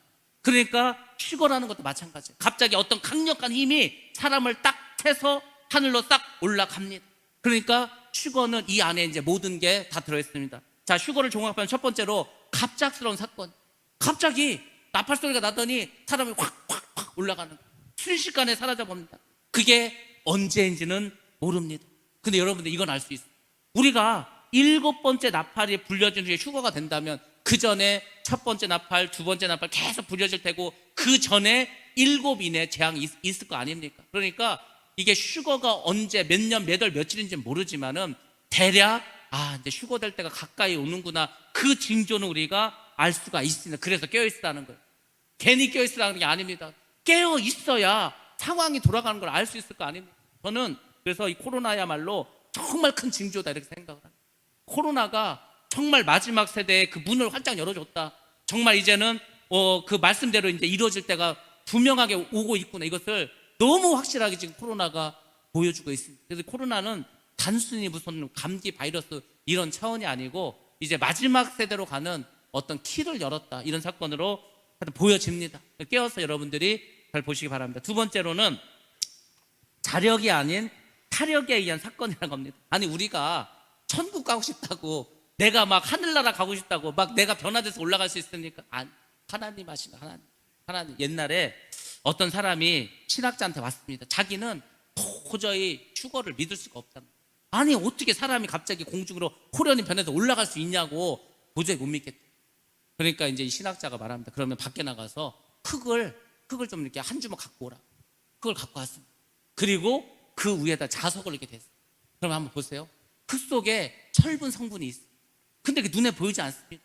그러니까 슈거라는 것도 마찬가지예요. 갑자기 어떤 강력한 힘이 사람을 딱 채서 하늘로 싹 올라갑니다. 그러니까 슈거는 이 안에 이제 모든 게 다 들어있습니다. 자, 슈거를 종합하면 첫 번째로 갑작스러운 사건. 갑자기 나팔 소리가 나더니 사람이 확 올라가는 거예요. 순식간에 사라져 봅니다. 그게 언제인지는 모릅니다. 근데 여러분들, 이건 알 수 있어요. 우리가 7번째 나팔이 불려지는 게 슈거가 된다면 그 전에 첫 번째 나팔, 두 번째 나팔 계속 불려질 테고, 그 전에 7인의 재앙이 있을 거 아닙니까? 그러니까 이게 슈거가 언제, 몇 년, 몇 월, 며칠인지 모르지만은 대략 이제 슈거 될 때가 가까이 오는구나, 그 징조는 우리가 알 수가 있습니다. 그래서 깨어있으라는 거예요. 괜히 깨어있으라는 게 아닙니다. 깨어있어야 상황이 돌아가는 걸 알 수 있을 거 아닙니까? 저는 그래서 이 코로나야말로 정말 큰 징조다, 이렇게 생각을 합니다. 코로나가 정말 마지막 세대에 그 문을 활짝 열어줬다. 정말 이제는 그 말씀대로 이제 이루어질 때가 분명하게 오고 있구나. 이것을 너무 확실하게 지금 코로나가 보여주고 있습니다. 그래서 코로나는 단순히 무슨 감기 바이러스 이런 차원이 아니고 이제 마지막 세대로 가는 어떤 키를 열었다, 이런 사건으로 보여집니다. 깨어서 여러분들이 잘 보시기 바랍니다. 두 번째로는 자력이 아닌 타력에 의한 사건이라는 겁니다. 아니, 우리가 천국 가고 싶다고, 내가 막 하늘나라 가고 싶다고 막 내가 변화돼서 올라갈 수 있습니까? 하나님 하시는, 하나님. 옛날에 어떤 사람이 신학자한테 왔습니다. 자기는 도저히 슈거를 믿을 수가 없다는 거예요. 아니, 어떻게 사람이 갑자기 공중으로 호련히 변해서 올라갈 수 있냐고, 도저히 못 믿겠다. 그러니까 이제 이 신학자가 말합니다. 그러면 밖에 나가서 흙을 좀 이렇게 한 주먹 갖고 오라. 흙을 갖고 왔습니다. 그리고 그 위에다 자석을 이렇게 댔어요. 그럼 한번 보세요. 흙 속에 철분 성분이 있어요. 근데 그게 눈에 보이지 않습니다.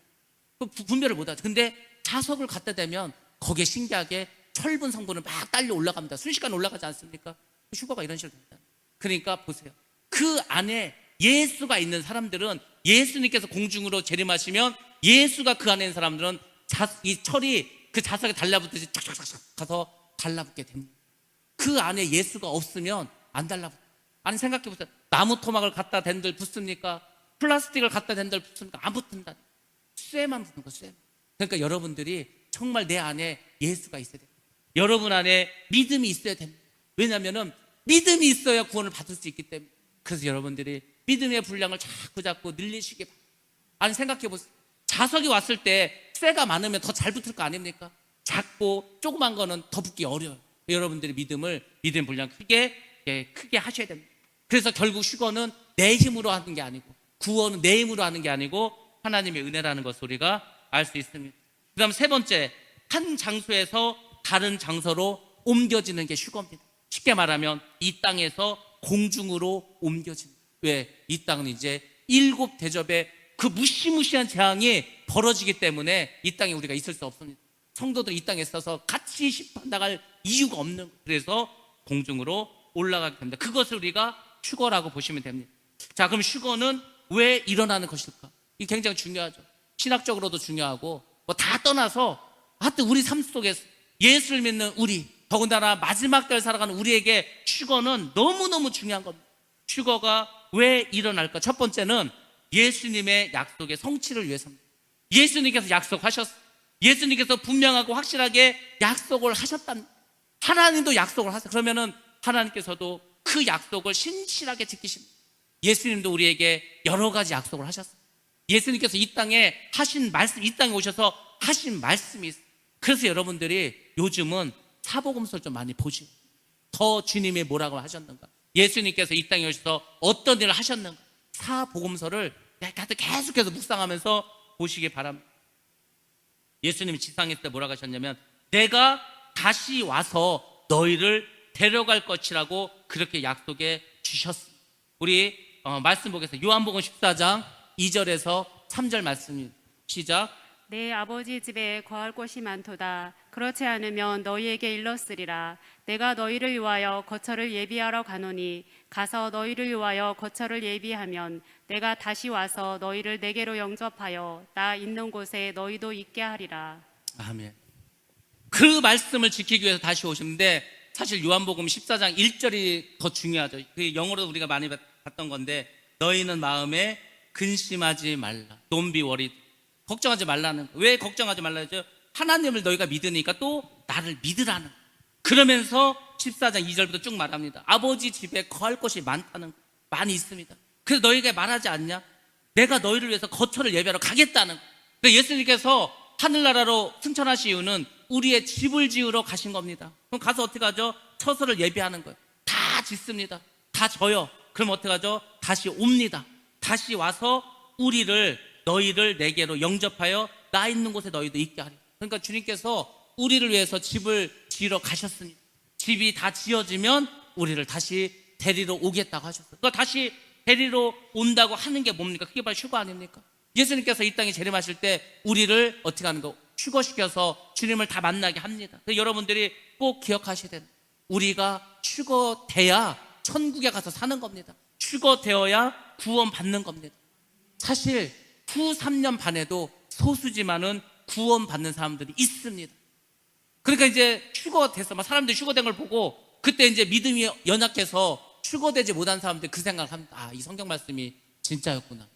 분별을 못하죠. 근데 자석을 갖다 대면 거기에 신기하게 철분 성분을 막 딸려 올라갑니다. 순식간에 올라가지 않습니까? 슈거가 이런 식으로 됩니다. 그러니까 보세요. 그 안에 예수가 있는 사람들은, 예수님께서 공중으로 재림하시면 예수가 그 안에 있는 사람들은 이 철이 그 자석에 달라붙듯이 착착착착 가서 달라붙게 됩니다. 그 안에 예수가 없으면 안 달라붙어요. 아니, 생각해보세요. 나무 토막을 갖다 댄들 붙습니까? 플라스틱을 갖다 댄들 붙습니까? 안 붙는다. 쇠만 붙는 거예요, 쇠. 그러니까 여러분들이 정말 내 안에 예수가 있어야 돼요. 여러분 안에 믿음이 있어야 됩니다. 왜냐하면 믿음이 있어야 구원을 받을 수 있기 때문에. 그래서 여러분들이 믿음의 분량을 자꾸 늘리시기 바랍니다. 아니, 생각해보세요. 자석이 왔을 때 쇠가 많으면 더 잘 붙을 거 아닙니까? 작고 조그만 거는 더 붙기 어려워요. 여러분들이 믿음의 분량 크게 하셔야 됩니다. 그래서 결국 슈거는 내 힘으로 하는 게 아니고, 구원은 내 힘으로 하는 게 아니고 하나님의 은혜라는 것을 우리가 알 수 있습니다. 그 다음 세 번째, 한 장소에서 다른 장소로 옮겨지는 게 슈거입니다. 쉽게 말하면 이 땅에서 공중으로 옮겨집니다. 왜? 이 땅은 이제 7 대접의 그 무시무시한 재앙이 벌어지기 때문에 이 땅에 우리가 있을 수 없습니다. 성도들 이 땅에 있어서 같이 심판당할 이유가 없는 거예요. 그래서 공중으로 올라가게 됩니다. 그것을 우리가 슈거라고 보시면 됩니다. 자, 그럼 슈거는 왜 일어나는 것일까? 이게 굉장히 중요하죠. 신학적으로도 중요하고 다 떠나서 하여튼 우리 삶 속에서 예수를 믿는 우리, 더군다나 마지막 날 살아가는 우리에게 휴거는 너무너무 중요한 겁니다. 휴거가 왜 일어날까? 첫 번째는 예수님의 약속의 성취를 위해서입니다. 예수님께서 약속하셨어요. 예수님께서 분명하고 확실하게 약속을 하셨답니다. 하나님도 약속을 하세요. 그러면은 하나님께서도 그 약속을 신실하게 지키십니다. 예수님도 우리에게 여러 가지 약속을 하셨어요. 예수님께서 이 땅에 하신 말씀, 이 땅에 오셔서 하신 말씀이 있어요. 그래서 여러분들이 요즘은 사복음서를 좀 많이 보시고, 더 주님이 뭐라고 하셨는가, 예수님께서 이 땅에 오셔서 어떤 일을 하셨는가, 사복음서를 계속해서 묵상하면서 보시기 바랍니다. 예수님이 지상에 때 뭐라고 하셨냐면, 내가 다시 와서 너희를 데려갈 것이라고 그렇게 약속해 주셨습니다. 우리 말씀 보겠습니다. 요한복음 14장 2절에서 3절 말씀입니다. 시작. 내 아버지 집에 거할 곳이 많도다. 그렇지 않으면 너희에게 일렀으리라. 내가 너희를 위하여 거처를 예비하러 가노니 가서 너희를 위하여 거처를 예비하면 내가 다시 와서 너희를 내게로 영접하여 나 있는 곳에 너희도 있게 하리라. 아멘. 그 말씀을 지키기 위해서 다시 오셨는데, 사실 요한복음 14장 1절이 더 중요하죠. 그 영어로 우리가 많이 봤던 건데, 너희는 마음에 근심하지 말라. Don't be worried. 걱정하지 말라는 거. 왜 걱정하지 말라죠? 하나님을 너희가 믿으니까 또 나를 믿으라는 거. 그러면서 14장 2절부터 쭉 말합니다. 아버지 집에 거할 곳이 많다는 거. 많이 있습니다. 그래서 너희에게 말하지 않냐? 내가 너희를 위해서 거처를 예배하러 가겠다는 거. 그러니까 예수님께서 하늘나라로 승천하신 이유는 우리의 집을 지으러 가신 겁니다. 그럼 가서 어떻게 하죠? 처소를 예배하는 거예요. 다 짓습니다. 다 져요. 그럼 어떻게 하죠? 다시 옵니다. 다시 와서 너희를 내게로 영접하여 나 있는 곳에 너희도 있게 하리. 그러니까 주님께서 우리를 위해서 집을 지으러 가셨으니, 집이 다 지어지면 우리를 다시 데리러 오겠다고 하셨어요. 그러니까 다시 데리러 온다고 하는 게 뭡니까? 그게 바로 휴거 아닙니까? 예수님께서 이 땅에 재림하실 때 우리를 어떻게 하는 거? 휴거시켜서 주님을 다 만나게 합니다. 그래서 여러분들이 꼭 기억하셔야 돼요. 우리가 휴거돼야 천국에 가서 사는 겁니다. 휴거되어야 구원받는 겁니다. 사실 후 3년 반에도 소수지만은 구원받는 사람들이 있습니다. 그러니까 이제 휴거돼서 막 사람들이 휴거된 걸 보고 그때 이제 믿음이 연약해서 휴거되지 못한 사람들 그 생각을 합니다. 아, 이 성경 말씀이 진짜였구나.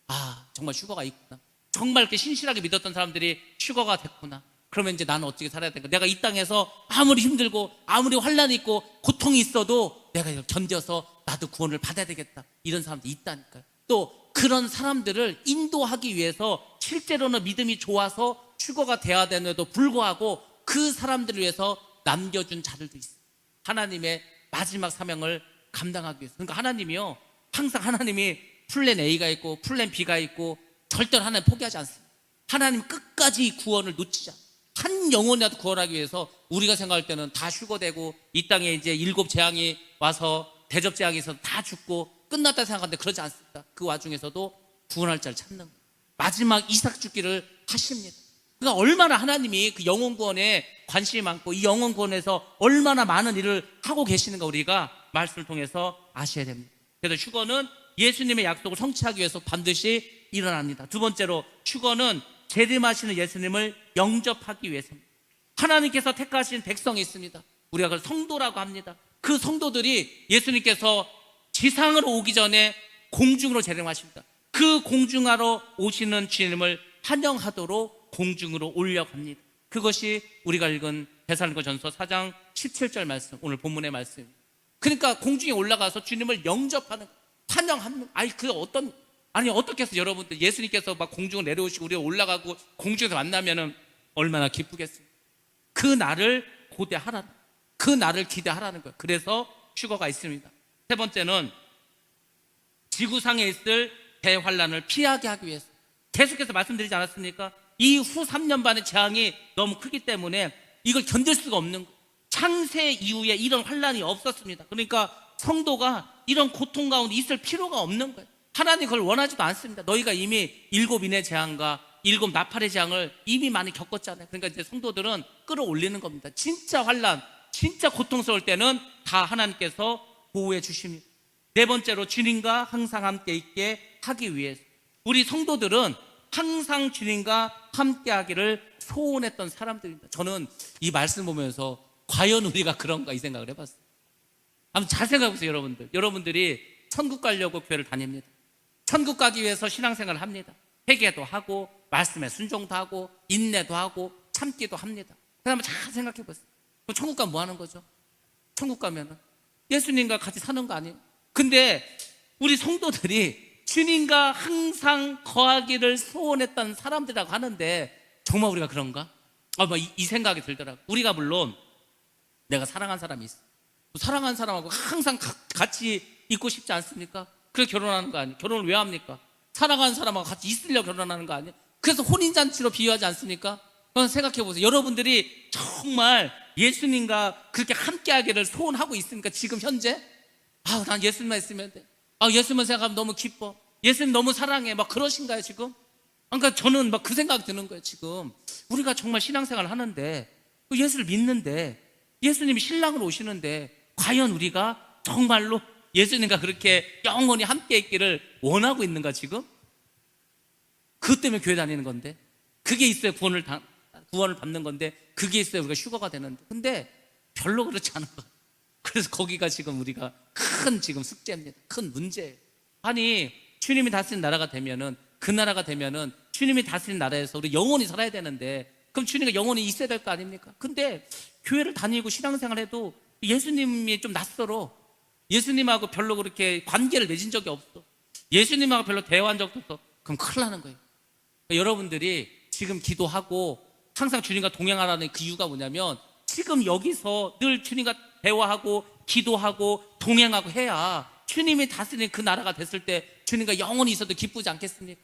아, 정말 휴거가 있구나. 정말 이렇게 신실하게 믿었던 사람들이 휴거가 됐구나. 그러면 이제 나는 어떻게 살아야 될까? 내가 이 땅에서 아무리 힘들고 아무리 환난이 있고 고통이 있어도 내가 이걸 견뎌서 나도 구원을 받아야 되겠다. 이런 사람들이 있다니까요. 또 그런 사람들을 인도하기 위해서 실제로는 믿음이 좋아서 휴거가 돼야 되는데도 불구하고 그 사람들을 위해서 남겨준 자들도 있어요. 하나님의 마지막 사명을 감당하기 위해서. 그러니까 하나님이요, 항상 하나님이 플랜 A가 있고 플랜 B가 있고 절대로 하나님 포기하지 않습니다. 하나님 끝까지 구원을 놓치지 않아요. 한 영혼이라도 구원하기 위해서 우리가 생각할 때는 다 휴거되고 이 땅에 이제 7 재앙이 와서 대접 재앙이 있어서 다 죽고 끝났다 생각하는데 그러지 않습니다. 그 와중에서도 구원할 자를 찾는 거예요. 마지막 이삭 죽기를 하십니다. 그러니까 얼마나 하나님이 그 영혼 구원에 관심이 많고 이 영혼 구원에서 얼마나 많은 일을 하고 계시는가 우리가 말씀을 통해서 아셔야 됩니다. 그래서 휴거는 예수님의 약속을 성취하기 위해서 반드시 일어납니다. 두 번째로 휴거는 재림하시는 예수님을 영접하기 위해서입니다. 하나님께서 택하신 백성이 있습니다. 우리가 그걸 성도라고 합니다. 그 성도들이 예수님께서 지상으로 오기 전에 공중으로 재림하십니다. 그 공중하러 오시는 주님을 환영하도록 공중으로 올려갑니다. 그것이 우리가 읽은 데살로니가전서 4장 17절 말씀, 오늘 본문의 말씀입니다. 그러니까 공중에 올라가서 주님을 영접하는, 환영하는, 어떻게 해서 여러분들 예수님께서 막 공중으로 내려오시고 우리가 올라가고 공중에서 만나면은 얼마나 기쁘겠어요. 그 날을 고대하라는, 그 날을 기대하라는 거예요. 그래서 휴거가 있습니다. 세 번째는 지구상에 있을 대환란을 피하게 하기 위해서. 계속해서 말씀드리지 않았습니까? 이 후 3년 반의 재앙이 너무 크기 때문에 이걸 견딜 수가 없는 거예요. 창세 이후에 이런 환란이 없었습니다. 그러니까 성도가 이런 고통 가운데 있을 필요가 없는 거예요. 하나님 그걸 원하지도 않습니다. 너희가 이미 7 인의 재앙과 7 나팔의 재앙을 이미 많이 겪었잖아요. 그러니까 이제 성도들은 끌어올리는 겁니다. 진짜 환란, 진짜 고통스러울 때는 다 하나님께서 보호해 주십니다. 네 번째로 주님과 항상 함께 있게 하기 위해서. 우리 성도들은 항상 주님과 함께하기를 소원했던 사람들입니다. 저는 이 말씀 보면서 과연 우리가 그런가 이 생각을 해봤어요. 한번 잘 생각해보세요. 여러분들이 천국 가려고 교회를 다닙니다. 천국 가기 위해서 신앙생활을 합니다. 회개도 하고 말씀에 순종도 하고 인내도 하고 참기도 합니다. 그 다음에 잘 생각해보세요. 그럼 천국 가면 뭐 하는 거죠? 천국 가면은 예수님과 같이 사는 거 아니에요? 근데 우리 성도들이 주님과 항상 거하기를 소원했던 사람들이라고 하는데 정말 우리가 그런가? 이 생각이 들더라고요. 우리가 물론 내가 사랑한 사람이 있어. 사랑한 사람하고 항상 같이 있고 싶지 않습니까? 그래서 결혼하는 거 아니에요? 결혼을 왜 합니까? 사랑하는 사람하고 같이 있으려고 결혼하는 거 아니에요? 그래서 혼인잔치로 비유하지 않습니까? 그럼 생각해 보세요. 여러분들이 정말 예수님과 그렇게 함께하기를 소원하고 있습니까? 지금 현재? 난 예수님만 있으면 돼. 예수님만 생각하면 너무 기뻐. 예수님 너무 사랑해. 막 그러신가요 지금? 그러니까 저는 막 그 생각이 드는 거예요 지금. 우리가 정말 신앙생활을 하는데 예수를 믿는데 예수님이 신랑으로 오시는데 과연 우리가 정말로 예수님과 그렇게 영원히 함께 있기를 원하고 있는가 지금? 그것 때문에 교회 다니는 건데, 그게 있어야 구원을 받는 건데, 그게 있어야 우리가 휴거가 되는데, 근데 별로 그렇지 않은 것 같아요. 그래서 거기가 지금 우리가 큰 지금 숙제입니다. 큰 문제예요. 아니 주님이 다스리는 나라가 되면은, 그 나라가 되면은 주님이 다스리는 나라에서 우리 영원히 살아야 되는데, 그럼 주님과 영원히 있어야 될 거 아닙니까? 근데 교회를 다니고 신앙생활 해도 예수님이 좀 낯설어. 예수님하고 별로 그렇게 관계를 맺은 적이 없어. 예수님하고 별로 대화한 적도 없어. 그럼 큰일 나는 거예요. 그러니까 여러분들이 지금 기도하고 항상 주님과 동행하라는 그 이유가 뭐냐면, 지금 여기서 늘 주님과 대화하고 기도하고 동행하고 해야 주님이 다스리는 그 나라가 됐을 때 주님과 영원히 있어도 기쁘지 않겠습니까?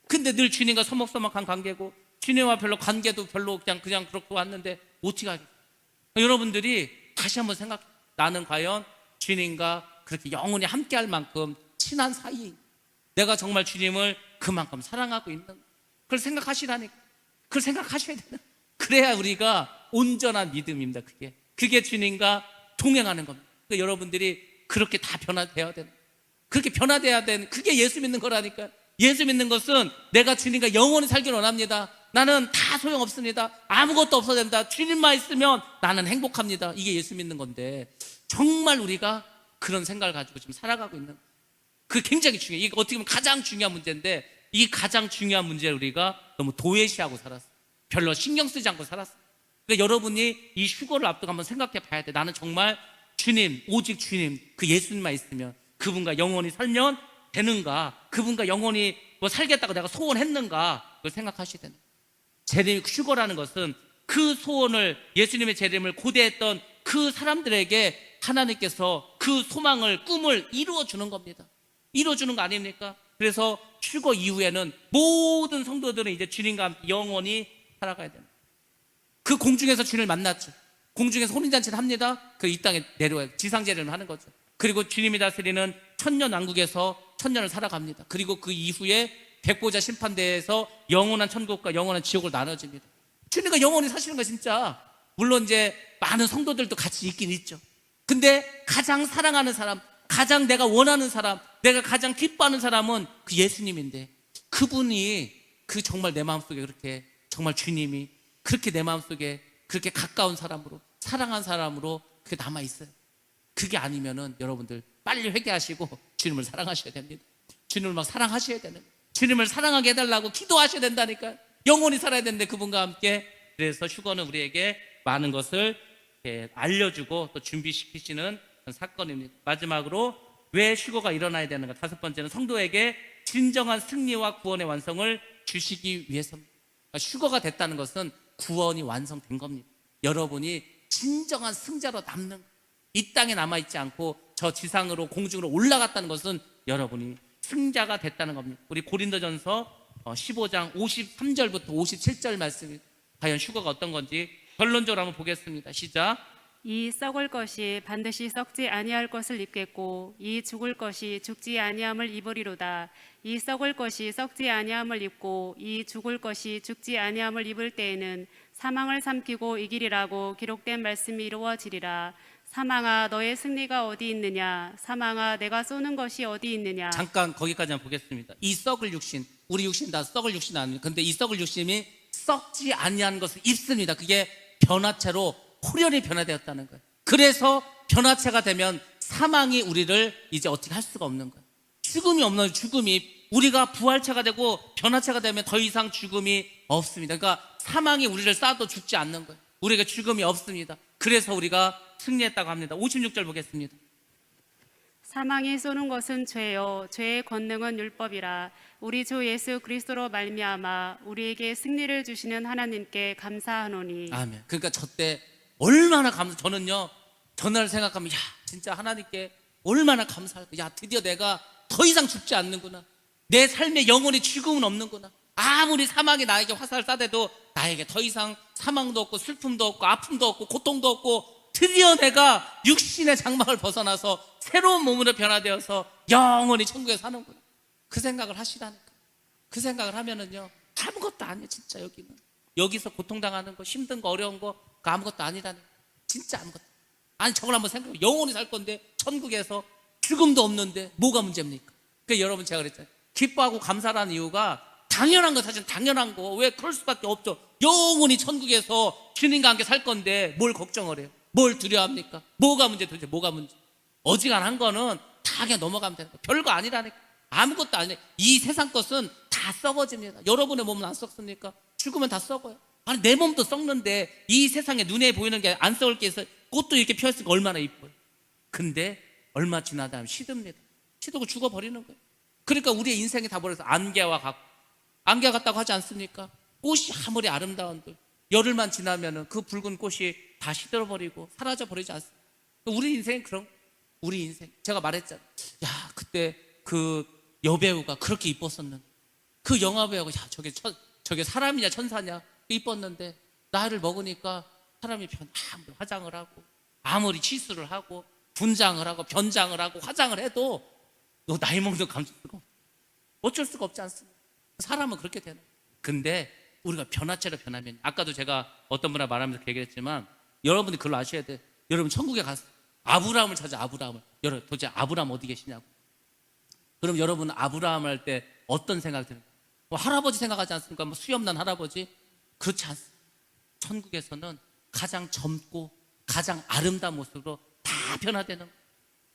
근데 늘 주님과 서먹서먹한 관계고 주님과 별로 관계도 별로 그냥 그렇게 왔는데 어떻게 하겠어요? 여러분들이 다시 한번 생각해. 나는 과연 주님과 그렇게 영원히 함께할 만큼 친한 사이, 내가 정말 주님을 그만큼 사랑하고 있는, 그걸 생각하시라니까. 그걸 생각하셔야 되는. 그래야 우리가 온전한 믿음입니다. 그게 주님과 동행하는 겁니다. 그러니까 여러분들이 그렇게 다 변화되어야 되는, 그렇게 변화돼야 되는, 그게 예수 믿는 거라니까. 예수 믿는 것은 내가 주님과 영원히 살길 원합니다. 나는 다 소용없습니다. 아무것도 없어도 된다. 주님만 있으면 나는 행복합니다. 이게 예수 믿는 건데, 정말 우리가 그런 생각을 가지고 지금 살아가고 있는, 그게 굉장히 중요해요. 이게 어떻게 보면 가장 중요한 문제인데, 이 가장 중요한 문제를 우리가 너무 도외시하고 살았어요. 별로 신경 쓰지 않고 살았어요. 그러니까 여러분이 이 휴거를 앞두고 한번 생각해 봐야 돼. 나는 정말 주님, 오직 주님, 그 예수님만 있으면 그분과 영원히 살면 되는가? 그분과 영원히 살겠다고 내가 소원했는가? 그걸 생각하셔야 되는. 재림 휴거라는 것은 그 소원을, 예수님의 재림을 고대했던 그 사람들에게 하나님께서 그 소망을, 꿈을 이루어주는 겁니다. 이루어주는 거 아닙니까? 그래서 휴거 이후에는 모든 성도들은 이제 주님과 함께 영원히 살아가야 됩니다. 그 공중에서 주님을 만났죠. 공중에서 혼인잔치를 합니다. 그 이 땅에 내려와요. 지상제를 하는 거죠. 그리고 주님이 다스리는 천년 왕국에서 천년을 살아갑니다. 그리고 그 이후에 백보자 심판대에서 영원한 천국과 영원한 지옥을 나눠집니다. 주님과 영원히 사시는 거 진짜. 물론 이제 많은 성도들도 같이 있긴 있죠. 근데 가장 사랑하는 사람, 가장 내가 원하는 사람, 내가 가장 기뻐하는 사람은 그 예수님인데, 그분이 그 정말 내 마음속에 그렇게, 정말 주님이 그렇게 내 마음속에 그렇게 가까운 사람으로, 사랑한 사람으로 그게 남아있어요. 그게 아니면은 여러분들 빨리 회개하시고 주님을 사랑하셔야 됩니다. 주님을 막 사랑하셔야 되는, 주님을 사랑하게 해달라고 기도하셔야 된다니까. 영원히 살아야 되는데 그분과 함께. 그래서 휴거는 우리에게 많은 것을 알려주고 또 준비시키시는 사건입니다. 마지막으로 왜 휴거가 일어나야 되는가? 다섯 번째는 성도에게 진정한 승리와 구원의 완성을 주시기 위해서입니다. 그러니까 휴거가 됐다는 것은 구원이 완성된 겁니다. 여러분이 진정한 승자로 남는, 이 땅에 남아있지 않고 저 지상으로, 공중으로 올라갔다는 것은 여러분이 승자가 됐다는 겁니다. 우리 고린도전서 15장 53절부터 57절 말씀이 과연 휴거가 어떤 건지 결론적으로 한번 보겠습니다. 시작. 이 썩을 것이 반드시 썩지 아니할 것을 입겠고 이 죽을 것이 죽지 아니함을 입으리로다. 이 썩을 것이 썩지 아니함을 입고 이 죽을 것이 죽지 아니함을 입을 때에는 사망을 삼키고 이기리라고 기록된 말씀이 이루어지리라. 사망아 너의 승리가 어디 있느냐? 사망아 내가 쏘는 것이 어디 있느냐? 잠깐 거기까지 한번 보겠습니다. 이 썩을 육신, 우리 육신 다 썩을 육신 아닙니까? 근데 이 썩을 육신이 썩지 아니한 것을 입습니다. 그게 변화체로 호련히 변화되었다는 거예요. 그래서 변화체가 되면 사망이 우리를 이제 어떻게 할 수가 없는 거예요. 죽음이 없는 죽음이 우리가 부활체가 되고 변화체가 되면 더 이상 죽음이 없습니다. 그러니까 사망이 우리를 쏴도 죽지 않는 거예요. 우리가 죽음이 없습니다. 그래서 우리가 승리했다고 합니다. 56절 보겠습니다. 사망이 쏘는 것은 죄요 죄의 권능은 율법이라. 우리 주 예수 그리스도로 말미암아 우리에게 승리를 주시는 하나님께 감사하노니. 아멘. 그러니까 저 때 얼마나 저는요 전날 생각하면 야 진짜 하나님께 얼마나 감사할까. 야 드디어 내가 더 이상 죽지 않는구나. 내 삶에 영원히 죽음은 없는구나. 아무리 사망이 나에게 화살을 쏴대도 나에게 더 이상 사망도 없고 슬픔도 없고 아픔도 없고 고통도 없고 드디어 내가 육신의 장막을 벗어나서 새로운 몸으로 변화되어서 영원히 천국에 사는구나. 그 생각을 하시라니까. 그 생각을 하면은요 아무것도 아니에요. 진짜 여기서 고통당하는 거 힘든 거 어려운 거 그거 아무것도 아니라니까. 진짜 아무것도. 아니 저걸 한번 생각해. 영원히 살 건데 천국에서 죽음도 없는데 뭐가 문제입니까? 그러니까 여러분 제가 그랬잖아요. 기뻐하고 감사라는 이유가 당연한 거 사실 당연한 거. 왜 그럴 수밖에 없죠. 영원히 천국에서 주님과 함께 살 건데 뭘 걱정을 해요. 뭘 두려워합니까? 뭐가 문제 도대체 뭐가 문제. 어지간한 거는 다 그냥 넘어가면 되는 거. 별거 아니라니까. 아무것도 아니에요. 이 세상 것은 다 썩어집니다. 여러분의 몸은 안 썩습니까? 죽으면 다 썩어요. 아니 내 몸도 썩는데 이 세상에 눈에 보이는 게 안 썩을 게 있어요. 꽃도 이렇게 피었으니까 얼마나 이뻐요. 근데 얼마 지나다 보면 시듭니다. 시들고 죽어버리는 거예요. 그러니까 우리의 인생이 다 버려서 안개와 같고 안개 같다고 하지 않습니까? 꽃이 아무리 아름다운들 열흘만 지나면은 그 붉은 꽃이 다 시들어버리고 사라져버리지 않습니까? 우리 인생은 그런 우리 인생 제가 말했잖아요. 야 그때 그 여배우가 그렇게 이뻤었는데 그 영화배우가 야 저게 사람이냐 천사냐 이뻤는데 나이를 먹으니까 사람이 아무리 화장을 하고 아무리 치수를 하고 분장을 하고 변장을 하고 화장을 해도 너 나이 먹는 거 감출 수가 없어. 어쩔 수가 없지 않습니까? 사람은 그렇게 되는. 근데 우리가 변화체로 변하면 아까도 제가 어떤 분하고 말하면서 그 얘기를 했지만 여러분들이 그걸 아셔야 돼. 여러분 천국에 가서 아브라함을 찾아. 아브라함을. 여러분 도대체 아브라함 어디 계시냐고. 그럼 여러분은 아브라함 할 때 어떤 생각이 드는 거예요? 뭐 할아버지 생각하지 않습니까? 뭐 수염난 할아버지. 그렇지 않습니다. 천국에서는 가장 젊고 가장 아름다운 모습으로 다 변화되는 거예요.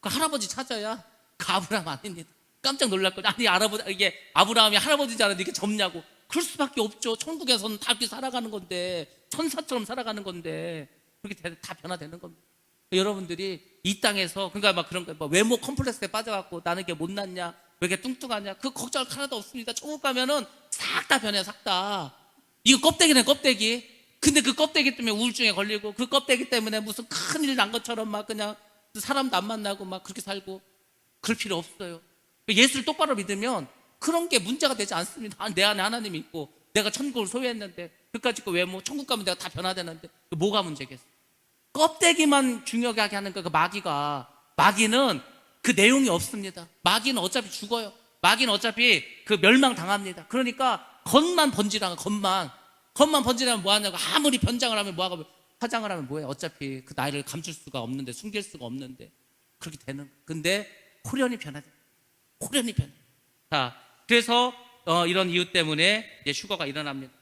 그 할아버지 찾아야 그 아브라함 아닙니다. 깜짝 놀랄 거죠. 아니 이게 아브라함이 할아버지지 않은데 이게 젊냐고. 그럴 수밖에 없죠. 천국에서는 다 그렇게 살아가는 건데 천사처럼 살아가는 건데 그렇게 다 변화되는 겁니다. 여러분들이 이 땅에서 그러니까 막 그런 거 뭐 외모 컴플렉스에 빠져갖고 나는 이게 못났냐 왜 이렇게 뚱뚱하냐 그 걱정할 하나도 없습니다. 천국 가면은 싹 다 변해요. 싹 다. 이거 껍데기네 껍데기. 근데 그 껍데기 때문에 우울증에 걸리고 그 껍데기 때문에 무슨 큰일 난 것처럼 막 그냥 사람도 안 만나고 막 그렇게 살고 그럴 필요 없어요. 예수를 똑바로 믿으면 그런 게 문제가 되지 않습니다. 내 안에 하나님이 있고 내가 천국을 소유했는데 그까짓 거 왜 뭐 천국 가면 내가 다 변화되는데 뭐가 문제겠어. 껍데기만 중요하게 하는 거. 그 마귀는 그 내용이 없습니다. 마귀는 어차피 죽어요. 마귀는 어차피 그 멸망당합니다. 그러니까 겉만 번지라는 겉만 번지라면 뭐하냐고. 아무리 변장을 하면 뭐하고 화장을 하면 뭐해. 어차피 그 나이를 감출 수가 없는데 숨길 수가 없는데 그렇게 되는 거예요. 근데 호련히 변화돼. 호련히 변해. 자, 그래서 이런 이유 때문에 이제 휴거가 일어납니다.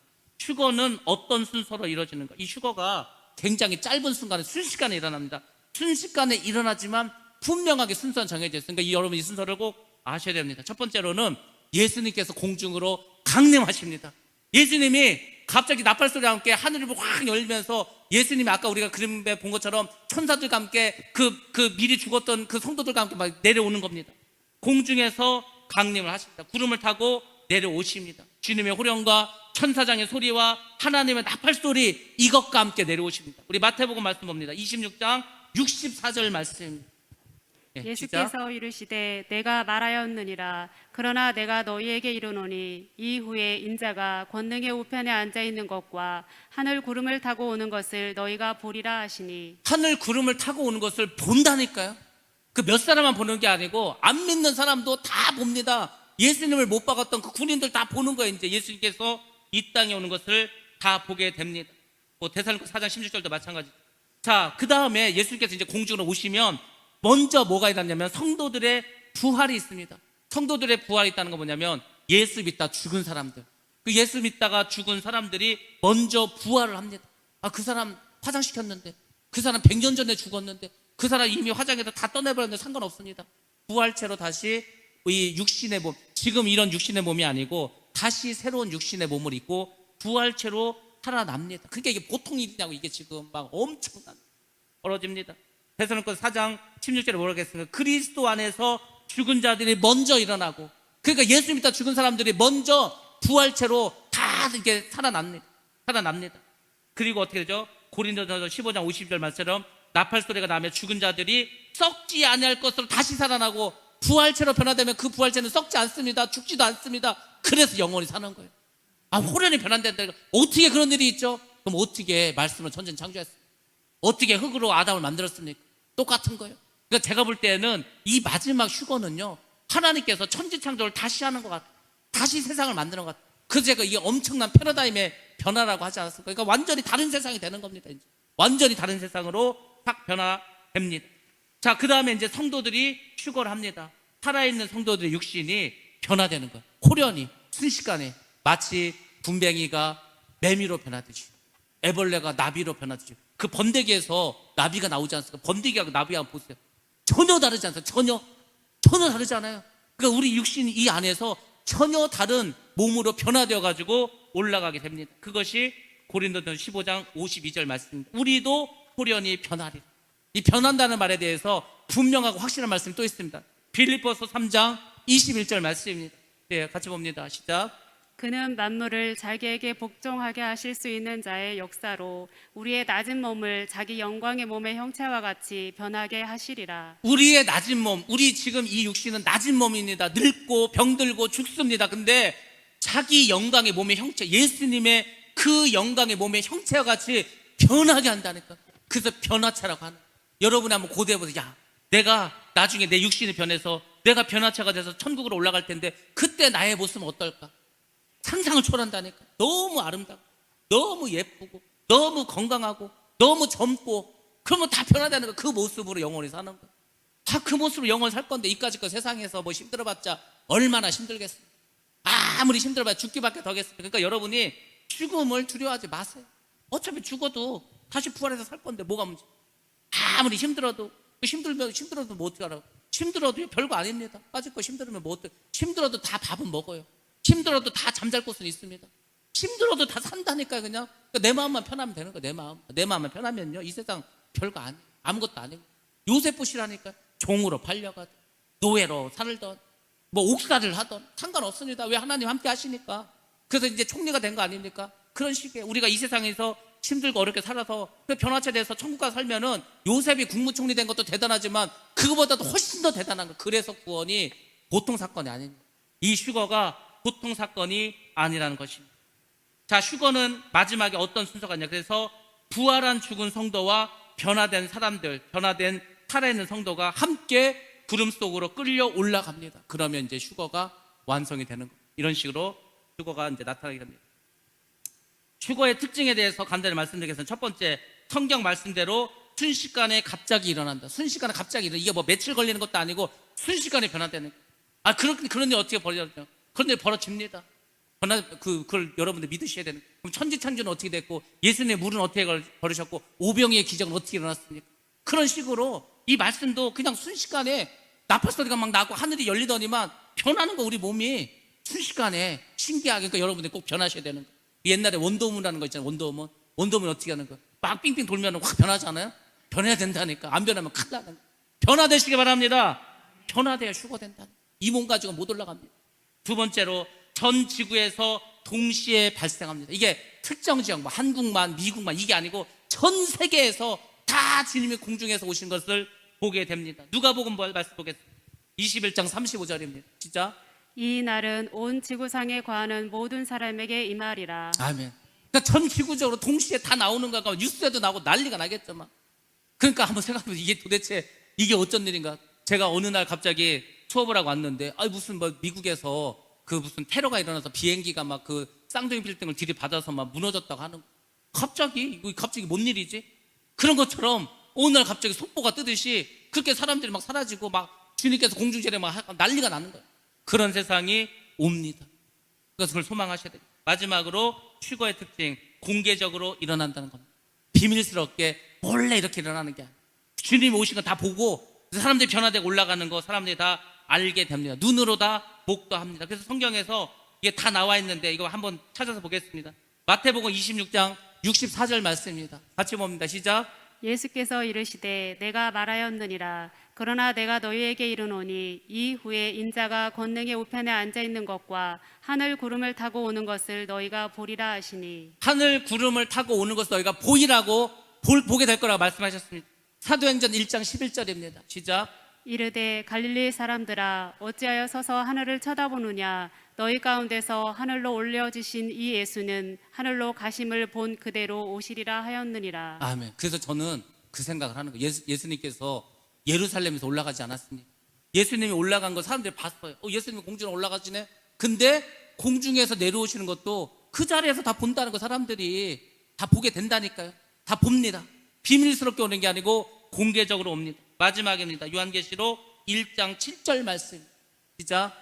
휴거는 어떤 순서로 이루어지는가? 이 휴거가 굉장히 짧은 순간에 순식간에 일어납니다. 순식간에 일어나지만 분명하게 순서는 정해져 있으니까 여러분 이 순서를 꼭 아셔야 됩니다. 첫 번째로는 예수님께서 공중으로 강림하십니다. 예수님이 갑자기 나팔소리와 함께 하늘을 확 열면서 예수님이 아까 우리가 그림에 본 것처럼 천사들과 함께 그 미리 죽었던 그 성도들과 함께 막 내려오는 겁니다. 공중에서 강림을 하십니다. 구름을 타고 내려오십니다. 주님의 호령과 천사장의 소리와 하나님의 나팔소리 이것과 함께 내려오십니다. 우리 마태복음 말씀 봅니다. 26장 64절 말씀. 예수께서 이르시되 내가 말하였느니라. 그러나 내가 너희에게 이르노니 이후에 인자가 권능의 우편에 앉아 있는 것과 하늘 구름을 타고 오는 것을 너희가 보리라 하시니. 하늘 구름을 타고 오는 것을 본다니까요. 그 몇 사람만 보는 게 아니고 안 믿는 사람도 다 봅니다. 예수님을 못 박았던 그 군인들 다 보는 거예요. 이제 예수님께서 이 땅에 오는 것을 다 보게 됩니다. 데살로니가 4장 16절도 마찬가지. 자, 그 다음에 예수님께서 이제 공중으로 오시면 먼저 뭐가 일어나냐면 성도들의 부활이 있습니다. 성도들의 부활이 있다는 건 뭐냐면 예수 믿다 죽은 사람들, 그 예수 믿다가 죽은 사람들이 먼저 부활을 합니다. 그 사람 화장시켰는데, 그 사람 100년 전에 죽었는데, 그 사람 이미 화장에서 다 떠내버렸는데 상관없습니다. 부활체로 다시 이 육신의 몸, 지금 이런 육신의 몸이 아니고 다시 새로운 육신의 몸을 입고 부활체로 살아납니다. 그게 이게 보통 일이냐고. 이게 지금 막 엄청난 벌어집니다. 데살로니가서 4장 16절에 뭐라고 했습니까? 그리스도 안에서 죽은 자들이 먼저 일어나고, 그러니까 예수 믿다 죽은 사람들이 먼저 부활체로 다 이렇게 살아납니다. 그리고 어떻게 되죠? 고린도전서 15장 50절 말씀처럼 나팔 소리가 나면 죽은 자들이 썩지 아니할 것으로 다시 살아나고, 부활체로 변화되면 그 부활체는 썩지 않습니다. 죽지도 않습니다. 그래서 영원히 사는 거예요. 호련히 변환된다. 어떻게 그런 일이 있죠? 그럼 어떻게 말씀을 천지를 창조했습니까? 어떻게 흙으로 아담을 만들었습니까? 똑같은 거예요. 그러니까 제가 볼 때는 이 마지막 휴거는요, 하나님께서 천지 창조를 다시 하는 것 같아요. 다시 세상을 만드는 것 같아요. 그래서 제가 이게 엄청난 패러다임의 변화라고 하지 않았습니까? 그러니까 완전히 다른 세상이 되는 겁니다. 이제 완전히 다른 세상으로 딱 변화됩니다. 자, 그 다음에 이제 성도들이 휴거를 합니다. 살아있는 성도들의 육신이 변화되는 거예요. 호련히, 순식간에. 마치 분뱅이가 매미로 변하듯이, 애벌레가 나비로 변하듯이. 그 번데기에서 나비가 나오지 않습니까? 번데기하고 나비하고 보세요. 전혀 다르지 않습니까? 전혀 다르지 않아요. 그러니까 우리 육신이 이 안에서 전혀 다른 몸으로 변화되어 가지고 올라가게 됩니다. 그것이 고린도전서 15장 52절 말씀입니다. 우리도 호련히 변하리라. 이 변한다는 말에 대해서 분명하고 확실한 말씀이 또 있습니다. 빌립보서 3장 21절 말씀입니다. 네, 같이 봅니다. 시작. 그는 만물을 자기에게 복종하게 하실 수 있는 자의 역사로 우리의 낮은 몸을 자기 영광의 몸의 형체와 같이 변하게 하시리라. 우리의 낮은 몸, 우리 지금 이 육신은 낮은 몸입니다. 늙고 병들고 죽습니다. 근데 자기 영광의 몸의 형체, 예수님의 그 영광의 몸의 형체와 같이 변하게 한다니까. 그래서 변화체라고 하는. 여러분이 한번 고대해보세요. 야, 내가 나중에 내 육신이 변해서 내가 변화체가 돼서 천국으로 올라갈 텐데 그때 나의 모습은 어떨까? 상상을 초월한다니까. 너무 아름답고, 너무 예쁘고, 너무 건강하고, 너무 젊고, 그러면 다 변화되는 거야. 그 모습으로 영원히 사는 거야. 다 그 모습으로 영원히 살 건데 이까짓 거 세상에서 뭐 힘들어봤자 얼마나 힘들겠습니까? 아무리 힘들어봐야 죽기밖에 더겠습니까? 그러니까 여러분이 죽음을 두려워하지 마세요. 어차피 죽어도 다시 부활해서 살 건데 뭐가 문제? 아무리 힘들어도 뭐 어떻게 알아? 힘들어도 별거 아닙니다. 빠질 거 힘들으면 뭐 어떻게? 힘들어도 다 밥은 먹어요. 힘들어도 다 잠잘 곳은 있습니다. 힘들어도 다 산다니까요. 그냥 그러니까 내 마음만 편하면 되는 거예요. 내 마음만 편하면요, 이 세상 별거 아니에요. 아무것도 아니고. 요셉 보시라니까. 종으로 팔려가도 노예로 살던 뭐 옥살이를 하던 상관없습니다. 왜? 하나님 함께 하시니까. 그래서 이제 총리가 된 거 아닙니까? 그런 식의 우리가 이 세상에서 힘들고 어렵게 살아서 그 변화체 돼서 천국 가서 살면은 요셉이 국무총리 된 것도 대단하지만 그거보다도 훨씬 더 대단한 거. 그래서 구원이 보통 사건이 아닙니다. 이 휴거가 보통 사건이 아니라는 것입니다. 자, 휴거는 마지막에 어떤 순서가 있냐? 그래서 부활한 죽은 성도와 변화된 사람들, 변화된 살아있는 성도가 함께 구름 속으로 끌려 올라갑니다. 그러면 이제 휴거가 완성이 되는 거예요. 이런 식으로 휴거가 이제 나타나게 됩니다. 휴거의 특징에 대해서 간단히 말씀드리겠습니다. 첫 번째, 성경 말씀대로 순식간에 갑자기 일어난다. 순식간에 갑자기 일어난다. 이게 뭐 며칠 걸리는 것도 아니고 순식간에 변화되는 거예요. 그런 일 어떻게 벌어져요? 그런 일 벌어집니다. 그걸 여러분들 믿으셔야 되는 거예요. 그럼 천지창조는 어떻게 됐고, 예수님의 물은 어떻게 걸으셨고, 오병이의 기적은 어떻게 일어났습니까? 그런 식으로 이 말씀도 그냥 순식간에 나팔 소리가 막 나고 하늘이 열리더니만 변하는 거. 우리 몸이 순식간에 신기하게. 그러니까 여러분들 꼭 변하셔야 되는 거예요. 옛날에 원더우문이라는 거 있잖아요. 원더우문 어떻게 하는 거예요? 막 빙빙 돌면 확 변하잖아요. 변해야 된다니까. 안 변하면 큰일 나는 거예요. 변화되시기 바랍니다. 변화돼야 휴거된다. 이 몸 가지고 못 올라갑니다. 두 번째로, 전 지구에서 동시에 발생합니다. 이게 특정 지역, 뭐 한국만, 미국만 이게 아니고 전 세계에서 다 주님이 공중에서 오신 것을 보게 됩니다. 누가복음 말씀 보겠습니다. 21장 35절입니다. 진짜. 이 날은 온 지구상에 거하는 모든 사람에게 임하리라. 아멘. 그러니까 전 지구적으로 동시에 다 나오는 거가 뉴스에도 나오고 난리가 나겠죠. 그러니까 한번 생각해보세요. 이게 도대체 이게 어쩐 일인가. 제가 어느 날 갑자기 수업을 하고 왔는데, 무슨 뭐 미국에서 그 무슨 테러가 일어나서 비행기가 막 그 쌍둥이 빌딩을 들이받아서 막 무너졌다고 하는 거. 갑자기 뭔 일이지? 그런 것처럼 어느 날 갑자기 속보가 뜨듯이 그렇게 사람들이 막 사라지고 막 주님께서 공중제례 막 난리가 나는 거예요. 그런 세상이 옵니다. 그래서 그걸 소망하셔야 돼요. 마지막으로 휴거의 특징, 공개적으로 일어난다는 겁니다. 비밀스럽게 몰래 이렇게 일어나는 게 아니에요. 주님이 오신 거 다 보고 사람들이 변화되고 올라가는 거 사람들이 다 알게 됩니다. 눈으로 다 목도합니다. 그래서 성경에서 이게 다 나와 있는데 이거 한번 찾아서 보겠습니다. 마태복음 26장 64절 말씀입니다. 같이 봅니다. 시작. 예수께서 이르시되 내가 말하였느니라. 그러나 내가 너희에게 이르노니 이후에 인자가 권능의 우편에 앉아 있는 것과 하늘 구름을 타고 오는 것을 너희가 보리라 하시니. 하늘 구름을 타고 오는 것을 너희가 보이라고 보게 될 거라고 말씀하셨습니다. 사도행전 1장 11절입니다. 시작. 이르되 갈릴리 사람들아 어찌하여 서서 하늘을 쳐다보느냐. 너희 가운데서 하늘로 올려지신 이 예수는 하늘로 가심을 본 그대로 오시리라 하였느니라. 아멘. 그래서 저는 그 생각을 하는 거예요. 예수님께서 예루살렘에서 올라가지 않았습니까? 예수님이 올라간 거 사람들이 봤어요. 예수님이 공중에 올라가시네. 근데 공중에서 내려오시는 것도 그 자리에서 다 본다는 거 사람들이 다 보게 된다니까요. 다 봅니다. 비밀스럽게 오는 게 아니고 공개적으로 옵니다. 마지막입니다. 요한계시록 1장 7절 말씀. 시작.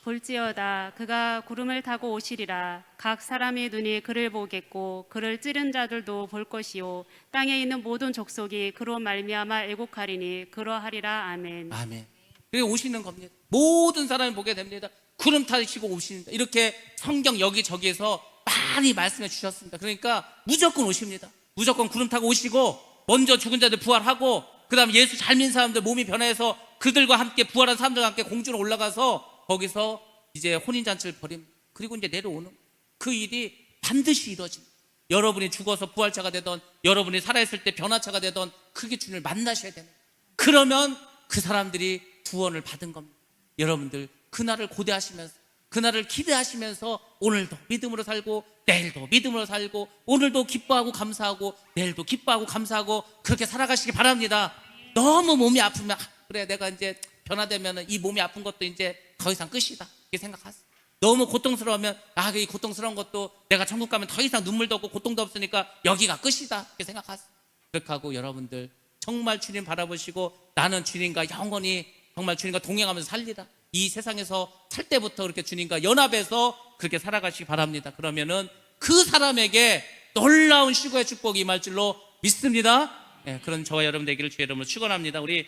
볼지어다 그가 구름을 타고 오시리라. 각 사람의 눈이 그를 보겠고 그를 찌른 자들도 볼 것이요 땅에 있는 모든 족속이 그로 말미암아 애곡하리니 그러하리라. 아멘. 아멘. 그게 오시는 겁니다. 모든 사람이 보게 됩니다. 구름 타시고 오십니다. 이렇게 성경 여기저기에서 많이 말씀해 주셨습니다. 그러니까 무조건 오십니다. 무조건 구름 타고 오시고 먼저 죽은 자들 부활하고 그 다음에 예수 잘 믿는 사람들 몸이 변해서 그들과 함께 부활한 사람들과 함께 공주로 올라가서 거기서 이제 혼인잔치를 벌입니다. 그리고 이제 내려오는 그 일이 반드시 이루어집니다. 여러분이 죽어서 부활자가 되던 여러분이 살아있을 때 변화차가 되던 그게 주님을 만나셔야 됩니다. 그러면 그 사람들이 구원을 받은 겁니다. 여러분들 그날을 고대하시면서 그날을 기대하시면서 오늘도 믿음으로 살고 내일도 믿음으로 살고 오늘도 기뻐하고 감사하고 내일도 기뻐하고 감사하고 그렇게 살아가시기 바랍니다. 너무 몸이 아프면 그래 내가 이제 변화되면 이 몸이 아픈 것도 이제 더 이상 끝이다 이렇게 생각하세요. 너무 고통스러우면 이 고통스러운 것도 내가 천국 가면 더 이상 눈물도 없고 고통도 없으니까 여기가 끝이다 이렇게 생각하세요. 그렇게 하고 여러분들 정말 주님 바라보시고 나는 주님과 영원히 정말 주님과 동행하면서 살리라. 이 세상에서 살 때부터 그렇게 주님과 연합해서 그렇게 살아가시기 바랍니다. 그러면은 그 사람에게 놀라운 휴거의 축복이 임할 줄로 믿습니다. 그런 저와 여러분 되기를 주의 이름으로 축원합니다. 우리